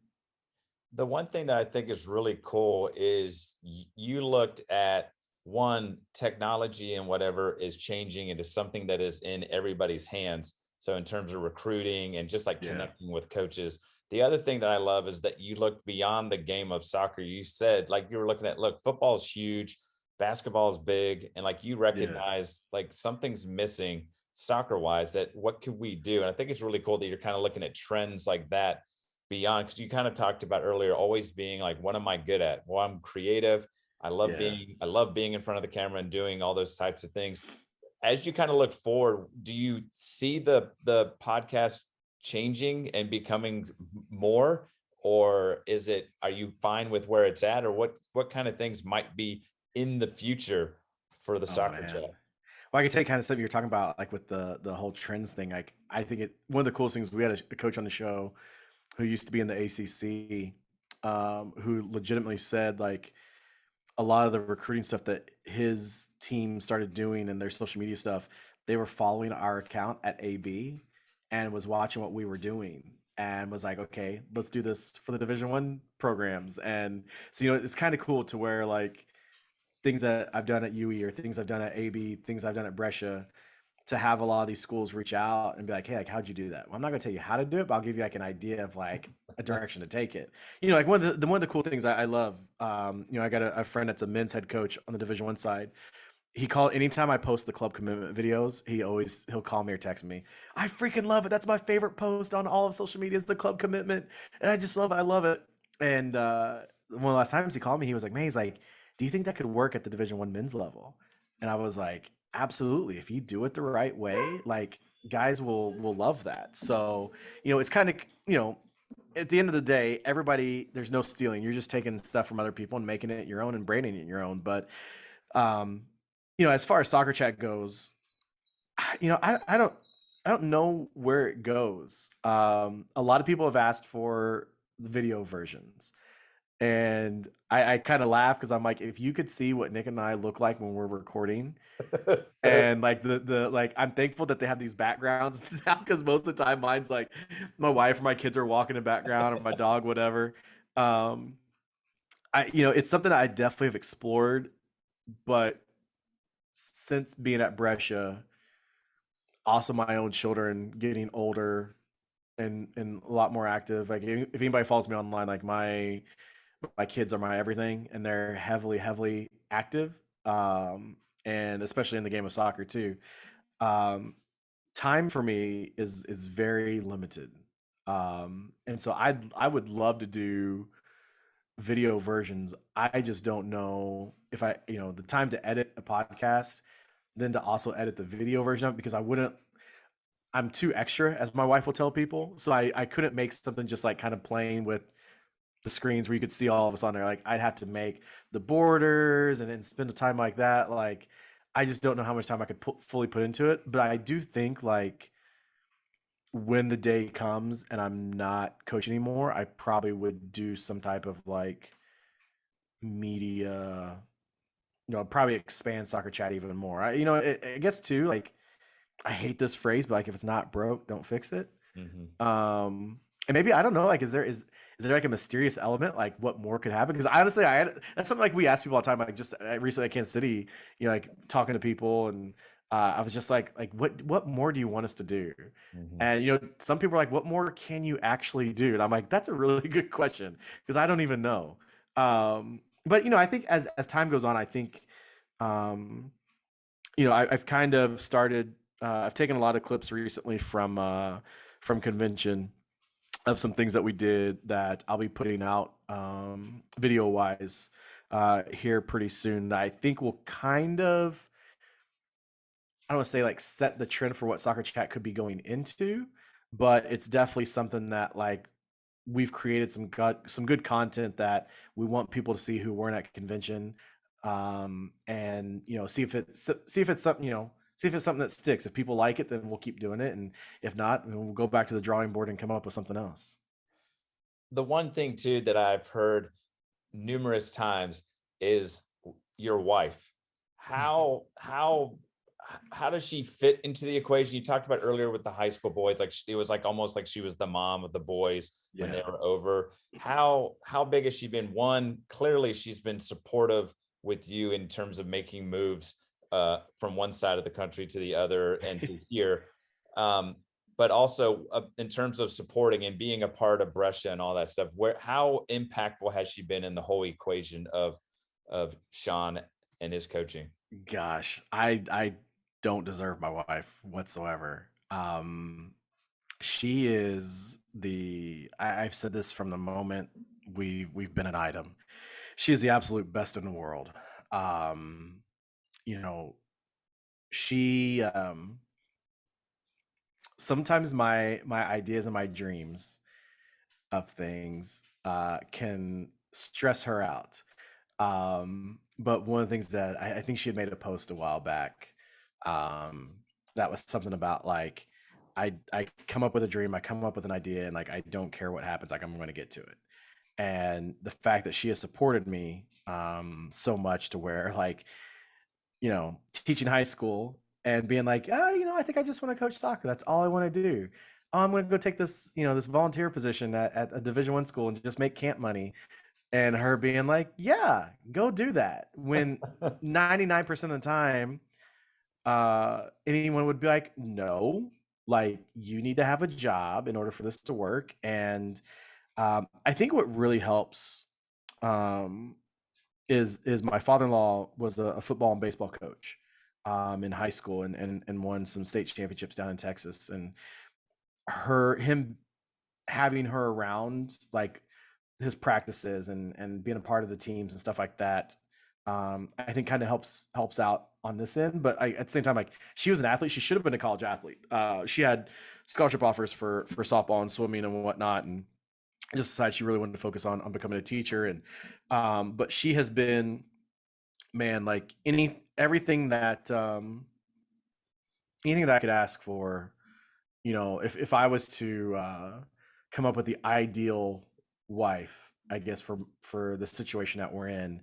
The one thing that I think is really cool is you looked at one, technology and whatever is changing into something that is in everybody's hands. So in terms of recruiting and just like Yeah. connecting with coaches, The other thing that I love is that you look beyond the game of soccer. You said, like, you were looking at, look, football is huge, basketball is big, and like you Yeah. recognize like something's missing soccer wise, that what could we do? And I think it's really cool that you're kind of looking at trends like that beyond, because you kind of talked about earlier always being like, what am I good at? Well, I'm creative. Yeah. I love being in front of the camera and doing all those types of things. As you kind of look forward, do you see the podcast changing and becoming more, or is it, are you fine with where it's at, or what kind of things might be in the future for the Oh soccer man. chat? Well, I can tell you kind of stuff you're talking about, like with the whole trends thing. Like, I think one of the coolest things, we had a coach on the show who used to be in the ACC, who legitimately said like a lot of the recruiting stuff that his team started doing and their social media stuff, they were following our account at AB and was watching what we were doing and was like, okay, let's do this for the Division 1 programs. And so, it's kind of cool to where like things that I've done at UE or things I've done at AB, things I've done at Brescia, to have a lot of these schools reach out and be like, hey, like, how'd you do that? Well, I'm not gonna tell you how to do it, but I'll give you like an idea of like a direction to take it. Like one of the cool things I love, I got a friend that's a men's head coach on the Division 1 side. He called anytime I post the club commitment videos, he'll call me or text me. I freaking love it. That's my favorite post on all of social media is the club commitment. And I just love it. I love it. And one of the last times he called me, he was like, man, he's like, do you think that could work at the Division 1 men's level? And I was like, absolutely. If you do it the right way, like guys will love that. So, it's kind of, at the end of the day, everybody, there's no stealing. You're just taking stuff from other people and making it your own and branding it your own. But um, as far as soccer chat goes, I don't know where it goes. A lot of people have asked for the video versions, and I kind of laugh because I'm like, if you could see what Nick and I look like when we're recording, and like the like, I'm thankful that they have these backgrounds now because most of the time mine's like my wife or my kids are walking in the background or my dog, whatever. Um, it's something I definitely have explored, but since being at Brescia, also my own children getting older and a lot more active. Like if anybody follows me online, like my kids are my everything, and they're heavily active. And especially in the game of soccer too. Um, Time for me is very limited. And so I would love to do video versions. I just don't know if the time to edit a podcast, then to also edit the video version of it, because I'm too extra, as my wife will tell people. So I couldn't make something just like kind of playing with the screens where you could see all of us on there. Like I'd have to make the borders and then spend the time like that. Like I just don't know how much time I could fully put into it. But I do think like when the day comes and I'm not coaching anymore, I probably would do some type of like media, probably expand soccer chat even more. I guess too, like I hate this phrase, but like if it's not broke, don't fix it. Mhm. And maybe I don't know, like is there like a mysterious element, like what more could happen? Because honestly, that's something like we ask people all the time. Like just recently at Kansas City, like talking to people, and I was just like what more do you want us to do? Mhm. And some people are like, what more can you actually do? And I'm like, that's a really good question because I don't even know. But I think as time goes on, I think um, I've kind of started. I've taken a lot of clips recently from convention of some things that we did that I'll be putting out video wise here pretty soon. That I think will kind of, I don't want to say like set the trend for what soccer chat could be going into, but it's definitely something that like we've created some good content that we want people to see who weren't at convention, and see if it's something, see if it's something that sticks. If people like it, then we'll keep doing it, and if not, we'll go back to the drawing board and come up with something else. The one thing too that I've heard numerous times is your wife. How does she fit into the equation? You talked about earlier with the high school boys, like it was like almost like she was the mom of the boys when they Yeah. were over. How big has she been? One, clearly she's been supportive with you in terms of making moves from one side of the country to the other and to here. Um, but also in terms of supporting and being a part of Brescia and all that stuff, how impactful has she been in the whole equation of Shaun and his coaching? Gosh, I don't deserve my wife whatsoever. She is I've said this from the moment we've been an item. She is the absolute best in the world. Um, you know, she sometimes my ideas and my dreams of things can stress her out. But one of the things that I think she had made a post a while back, that was something about like I come up with a dream, I come up with an idea, and like I don't care what happens, like I'm going to get to it. And the fact that she has supported me so much to where like teaching high school and being like, oh, I think I just want to coach soccer. That's all I want to do. Oh, I'm going to go take this, this volunteer position at a Division I school and just make camp money. And her being like, yeah, go do that. When 99% of the time, anyone would be like, no, like you need to have a job in order for this to work. And I think what really helps um, is my father-in-law was a football and baseball coach in high school and won some state championships down in Texas. And him having her around like his practices and being a part of the teams and stuff like that, I think kind of helps out on this end. But at the same time, like she was an athlete, she should have been a college athlete. She had scholarship offers for softball and swimming and whatnot, and just decided she really wanted to focus on becoming a teacher. And but she has been, man, like anything that I could ask for. If I was to come up with the ideal wife, I guess for the situation that we're in,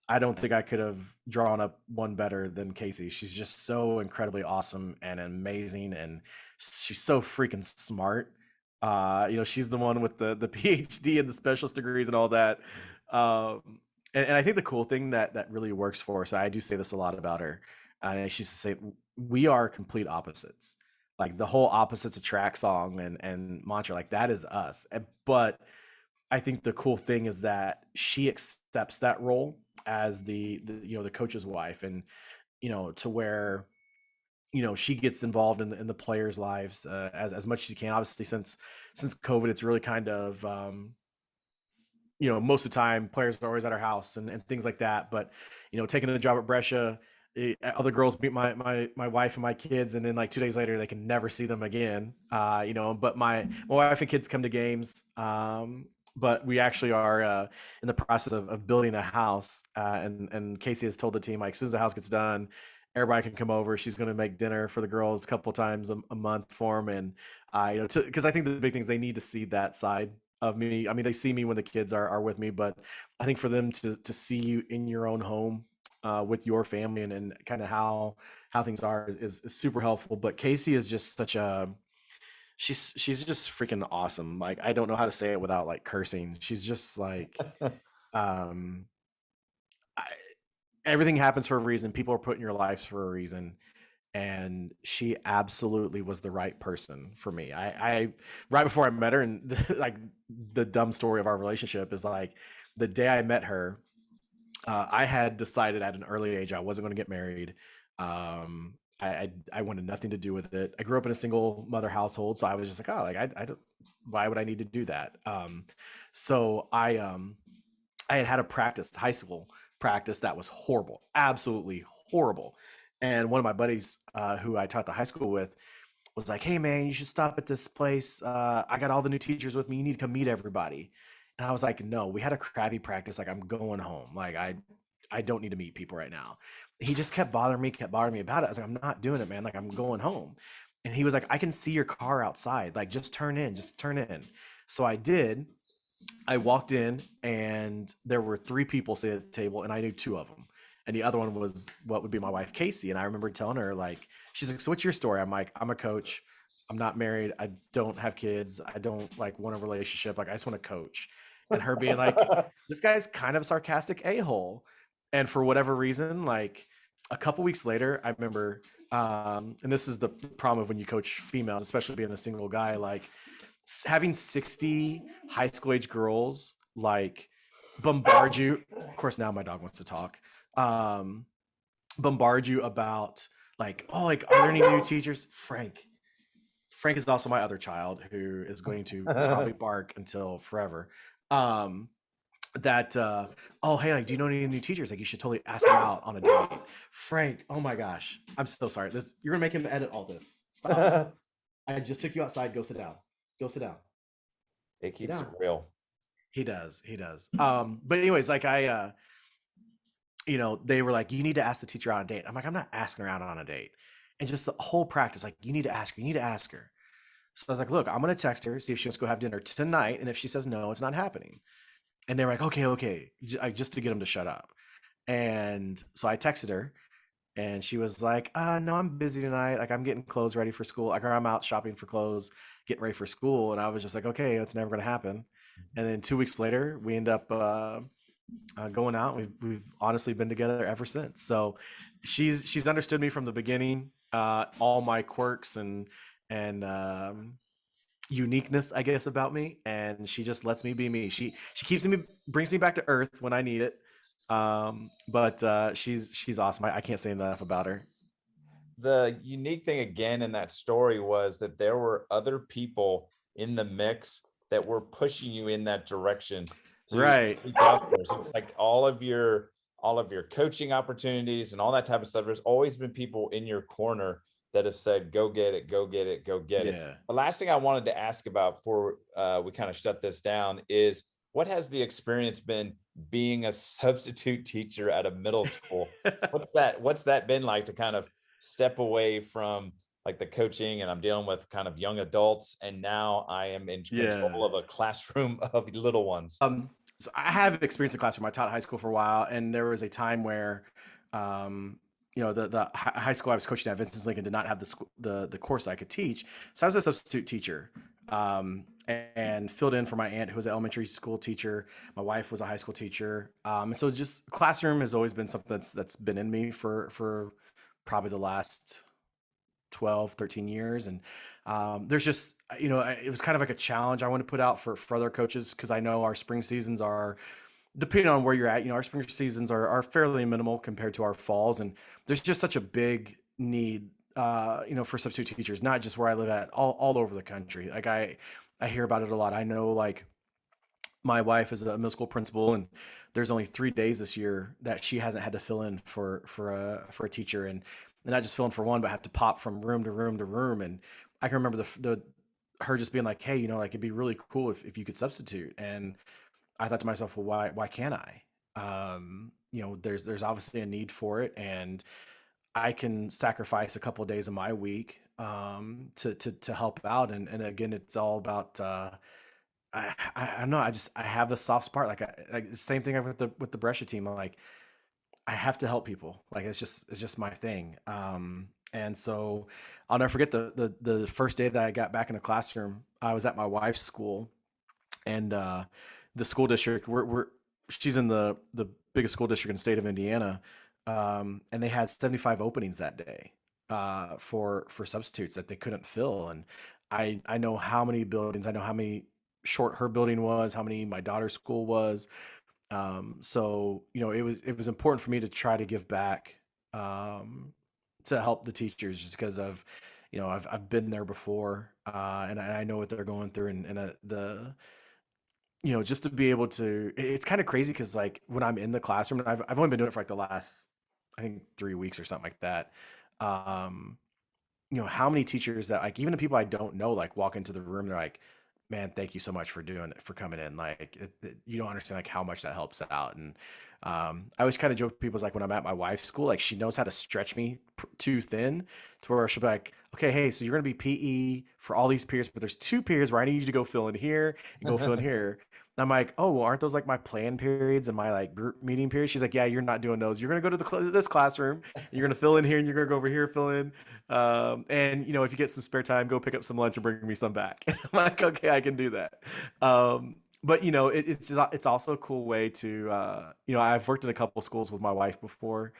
I don't think I could have drawn up one better than Casey. She's just so incredibly awesome and amazing, and she's so freaking smart. She's the one with the PhD and the specialist degrees and all that. And I think the cool thing that really works for us, I do say this a lot about her, and she used to say, we are complete opposites. Like the whole opposites attract song and mantra, like that is us. But I think the cool thing is that she accepts that role as the coach's wife, and to where she gets involved in the players' lives as much as she can. Obviously, since COVID, it's really kind of most of the time players are always at our house and things like that. But taking a job at Brescia, other girls meet my wife and my kids, and then like 2 days later they can never see them again. But my wife and kids come to games. But we actually are in the process of building a house, and Casey has told the team, like, as soon as the house gets done, everybody can come over. She's going to make dinner for the girls a couple times a month for them. And because I think the big things, they need to see that side of me. I mean, they see me when the kids are with me, but I think for them to see you in your own home with your family and kind of how things are is super helpful. But Casey is just such a she's just freaking awesome. Like I don't know how to say it without like cursing. She's just like um I, everything happens for a reason. People are put in your lives for a reason, and she absolutely was the right person for me. I right before I met her, and like the dumb story of our relationship is like the day I met her, I had decided at an early age I wasn't going to get married. I wanted nothing to do with it. I grew up in a single mother household, so I was just like, oh, like I don't. Why would I need to do that? So I had a high school practice that was horrible, absolutely horrible. And one of my buddies, who I taught the high school with, was like, "Hey man, you should stop at this place. I got all the new teachers with me. You need to come meet everybody." And I was like, "No, we had a crappy practice. Like I'm going home. Like I don't need to meet people right now." He just kept bothering me about it. I was like, "I'm not doing it, man. Like I'm going home." And he was like, "I can see your car outside. Like just turn in." So I did. I walked in and there were three people sitting at the table, and I knew two of them. And the other one was what would be my wife, Casey. And I remember telling her, like, she's like, "So what's your story?" I'm like, "I'm a coach. I'm not married. I don't have kids. I don't like want a relationship. Like, I just want to coach." And her being like, "This guy's kind of a sarcastic a-hole." And for whatever reason, like, a couple weeks later, I remember, and this is the problem of when you coach females, especially being a single guy, like having 60 high school age girls like bombard you. Of course, now my dog wants to talk. Um, Bombard you about like, oh, like, are there any new teachers? Frank is also my other child who is going to probably bark until forever. Um, that oh, hey, like, do you know any new teachers? Like, you should totally ask him out on a date. Frank, oh my gosh, I'm so sorry. This, you're gonna make him edit all this. Stop. I just took you outside. Go sit down. Go sit down. It Sit keeps it down. real. He does. He does. But anyways, like they were like, you need to ask the teacher on a date. I'm like, I'm not asking her out on a date. And just the whole practice, like, you need to ask her. You need to ask her. So I was like, look, I'm gonna text her, see if she wants to go have dinner tonight. And if she says no, it's not happening. And they were like, okay, just to get them to shut up. And so I texted her, and she was like, no, I'm busy tonight. Like, I'm getting clothes ready for school. Like, I'm out shopping for clothes, getting ready for school. And I was just like, okay, that's never going to happen. And then 2 weeks later, we end up going out. We've honestly been together ever since. So she's understood me from the beginning, all my quirks and uniqueness, I guess, about me, and she just lets me be me. She keeps me, brings me back to earth when I need it. But she's awesome. I can't say enough about her. The unique thing again in that story was that there were other people in the mix that were pushing you in that direction to Right. speak out there. So it's like all of your coaching opportunities and all that type of stuff. There's always been people in your corner that have said, go get it, go get it, go get it. Yeah. The last thing I wanted to ask about before we kind of shut this down is, what has the experience been being a substitute teacher at a middle school? What's that been like to kind of step away from like the coaching, and I'm dealing with kind of young adults, and now I am in Yeah. control of a classroom of little ones? So I have experience in classroom. I taught high school for a while, and there was a time where, um, the high school I was coaching at, Vincent Lincoln, did not have the course I could teach. So I was a substitute teacher, and filled in for my aunt, who was an elementary school teacher. My wife was a high school teacher. And so just classroom has always been something that's been in me for probably the last 12, 13 years. And there's just, it was kind of like a challenge I want to put out for other coaches, because I know our spring seasons are, depending on where you're at, our spring seasons are fairly minimal compared to our falls. And there's just such a big need, for substitute teachers, not just where I live at, all over the country. Like, I hear about it a lot. I know, like, my wife is a middle school principal, and there's only 3 days this year that she hasn't had to fill in for a teacher, and not just fill in for one, but have to pop from room to room to room. And I can remember the her just being like, hey, like, it'd be really cool if you could substitute. And I thought to myself, well, why can't I? There's obviously a need for it, and I can sacrifice a couple of days of my week, to help out. And again, it's all about, I don't know. I have the soft spot. Like the same thing with the Brescia team. Like, I have to help people. Like, it's just my thing. And so I'll never forget the first day that I got back in the classroom. I was at my wife's school, and the school district, she's in the biggest school district in the state of Indiana, and they had 75 openings that day, for substitutes that they couldn't fill. And I know how many buildings, I know how many short her building was, how many my daughter's school was. So it was important for me to try to give back, to help the teachers, just because of, I've been there before, and I know what they're going through. And just to be able to, it's kind of crazy, because, like, when I'm in the classroom, I've only been doing it for like the last, I think, 3 weeks or something like that. Um, how many teachers that, like, even the people I don't know, like, walk into the room, they're like, man, thank you so much for doing it, for coming in. Like, you don't understand, like, how much that helps out. And I always kind of joke with people, like, when I'm at my wife's school, like, she knows how to stretch me too thin, to where she'll be like, okay, hey, so you're going to be PE for all these periods, but there's 2 periods where I need you to go fill in here and go fill in here. And I'm like, oh, well, aren't those like my plan periods and my, like, group meeting periods? She's like, yeah, you're not doing those. You're going to go to this classroom, and you're going to fill in here, and you're going to go over here, fill in. And if you get some spare time, go pick up some lunch and bring me some back. I'm like, okay, I can do that. But it's also a cool way to, I've worked in a couple schools with my wife before.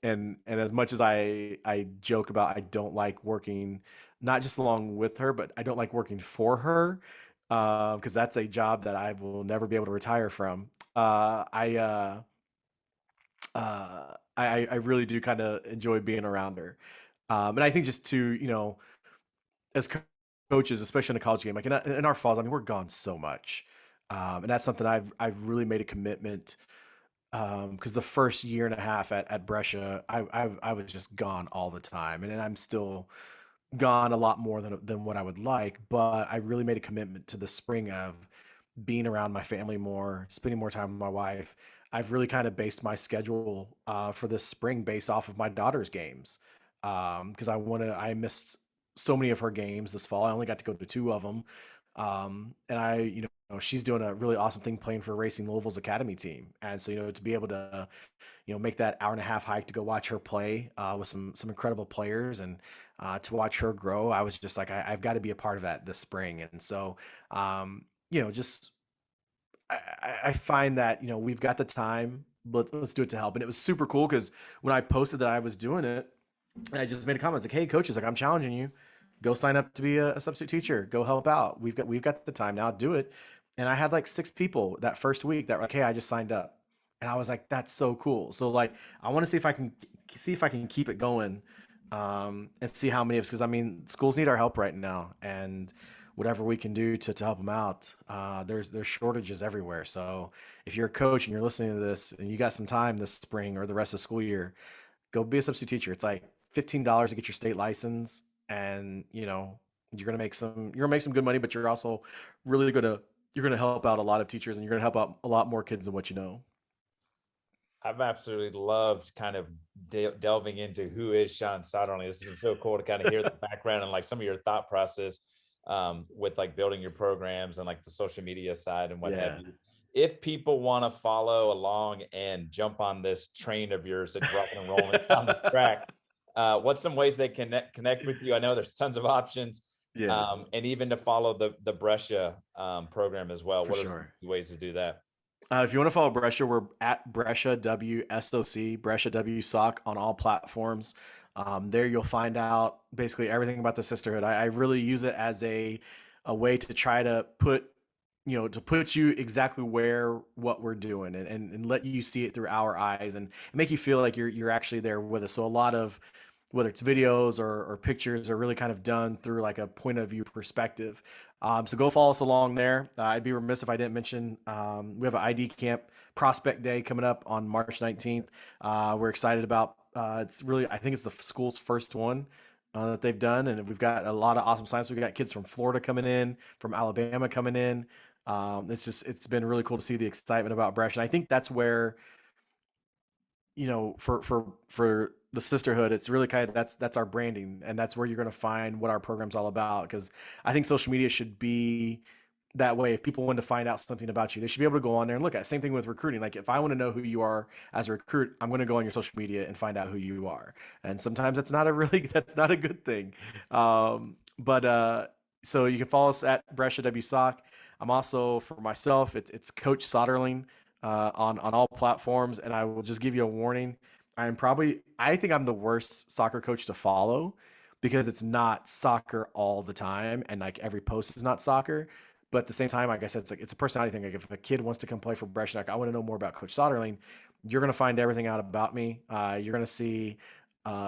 and as much as I joke about I don't like working not just along with her, but I don't like working for her because that's a job that I will never be able to retire from. I really do kind of enjoy being around her, and I think just to as coaches, especially in a college game, like in our falls, I mean we're gone so much, and that's something I've really made a commitment because the first year and a half at Brescia, I was just gone all the time, and then I'm still gone a lot more than what I would like. But I really made a commitment to the spring of being around my family more, spending more time with my wife. I've really kind of based my schedule for this spring based off of my daughter's games because I missed so many of her games this fall. I only got to go to two of them, and she's doing a really awesome thing playing for Racing Louisville's academy team, and so to be able to make that hour and a half hike to go watch her play with some incredible players and to watch her grow. I was just like, I've got to be a part of that this spring. And so, just I find that, we've got the time, but let's do it to help. And it was super cool because when I posted that I was doing it, I just made a comment. I was like, hey, coaches, like I'm challenging you. Go sign up to be a substitute teacher. Go help out. We've got the time now. Do it. And I had like 6 people that first week that were like, hey, I just signed up. And I was like, that's so cool. So like I want to see if I can keep it going and see how many of us, because I mean schools need our help right now, and whatever we can do to help them out. There's shortages everywhere. So if you're a coach and you're listening to this and you got some time this spring or the rest of the school year, go be a substitute teacher. It's like $15 to get your state license, and you're gonna make some good money, but you're gonna help out a lot of teachers, and you're gonna help out a lot more kids than what you know. I've absolutely loved kind of delving into who is Shaun Soderling. This has been so cool to kind of hear the background and like some of your thought process with like building your programs and like the social media side and what have Yeah. you. If people want to follow along and jump on this train of yours that's rocking and rolling down the track, what's some ways they connect with you? I know there's tons of options, Yeah, and even to follow the Brescia program as well. for What are some sure. ways to do that? If you want to follow Brescia, we're at Brescia WSOC, Brescia W Sock on all platforms. There you'll find out basically everything about the sisterhood. I really use it as a way to try to put you exactly where what we're doing, and let you see it through our eyes, and make you feel like you're actually there with us. So a lot of whether it's videos or pictures are really kind of done through like a point of view perspective. So go follow us along there. I'd be remiss if I didn't mention we have an ID camp prospect day coming up on March 19th. We're excited about it's really, I think it's the school's first one that they've done, and we've got a lot of awesome science. We've got kids from Florida coming in, from Alabama coming in. It's been really cool to see the excitement about Brescia. And I think that's where for the sisterhood, it's really kind of that's our branding, and that's where you're going to find what our program's all about. Because I think social media should be that way. If people want to find out something about you, they should be able to go on there and look at it. Same thing with recruiting. Like if I want to know who you are as a recruit, I'm going to go on your social media and find out who you are. And sometimes that's not a good thing. But so you can follow us at Brescia W Sock. I'm also, for myself, it's Coach Soderling on all platforms. And I will just give you a warning. I think I'm the worst soccer coach to follow because it's not soccer all the time, and like every post is not soccer. But at the same time, like I said, it's a personality thing. Like if a kid wants to come play for Brescia, like I want to know more about Coach Soderling, you're going to find everything out about me. You're going to see,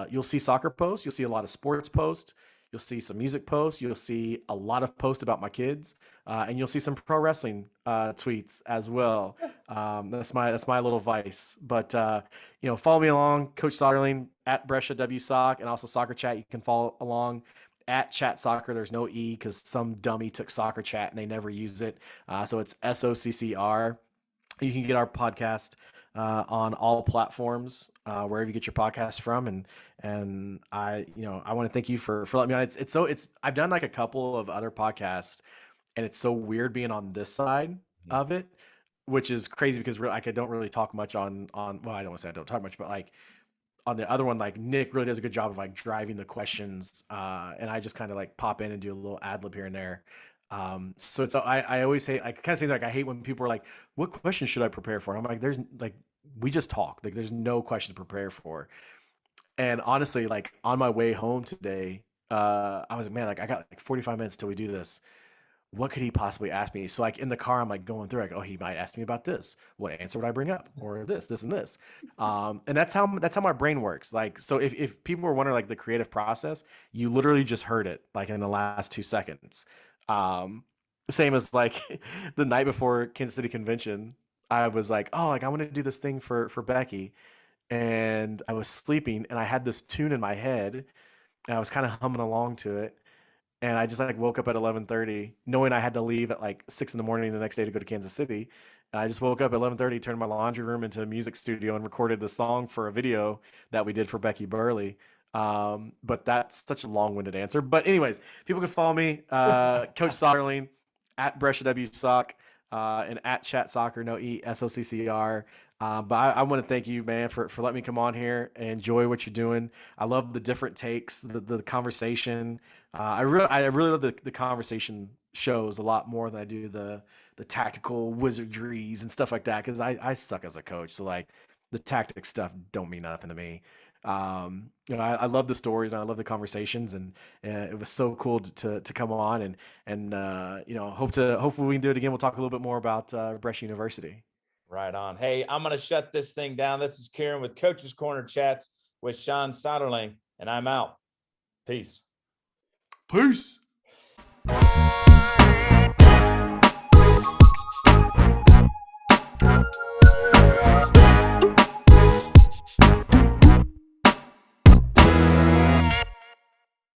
you'll see soccer posts, you'll see a lot of sports posts, you'll see some music posts, you'll see a lot of posts about my kids, and you'll see some pro wrestling tweets as well. That's my little vice. But follow me along, Coach Soderling at Brescia W Sock, and also Soccer Chat. You can follow along at Chat Soccer. There's no E because some dummy took Soccer Chat and they never use it. So it's SOCCR. You can get our podcast on all platforms, wherever you get your podcast from. And I want to thank you for letting me on. I've done like a couple of other podcasts, and it's so weird being on this side Mhm. of it, which is crazy because like I don't really talk much on well, I don't want to say I don't talk much, but like on the other one, like Nick really does a good job of like driving the questions, and I just kind of like pop in and do a little ad lib here and there. So I always hate, I kind of say like I hate when people are like, what questions should I prepare for? And I'm like, there's like we just talk, like there's no question to prepare for. And honestly, like on my way home today, I was like, man, like I got like 45 minutes till we do this. What could he possibly ask me? So like in the car, I'm like going through like, oh, he might ask me about this. What answer would I bring up? Or this, and this. And that's how my brain works. Like, so if people were wondering like the creative process, you literally just heard it like in the last 2 seconds. Um, Same as like the night before Kansas City convention, I was like, oh, like I want to do this thing for Becky, and I was sleeping, and I had this tune in my head, and I was kind of humming along to it, and I just like woke up at 11:30, knowing I had to leave at like 6 in the morning the next day to go to Kansas City. And I just woke up at 11:30, turned my laundry room into a music studio, and recorded the song for a video that we did for Becky Burley. But that's such a long-winded answer. But anyways, people can follow me, Coach Soderling, at Brescia W Sock, and at Chat Soccer, no E, SOCCR. But I want to thank you, man, for letting me come on here and enjoy what you're doing. I love the different takes, the conversation. I really love the conversation shows a lot more than I do the tactical wizardries and stuff like that, because I suck as a coach. So like the tactic stuff don't mean nothing to me. I love the stories and I love the conversations, and it was so cool to come on, and hopefully we can do it again. We'll talk a little bit more about Brescia University. Right on. Hey, I'm going to shut this thing down. This is Kieron with Coach's Corner Chats with Shaun Soderling, and I'm out. Peace. Peace.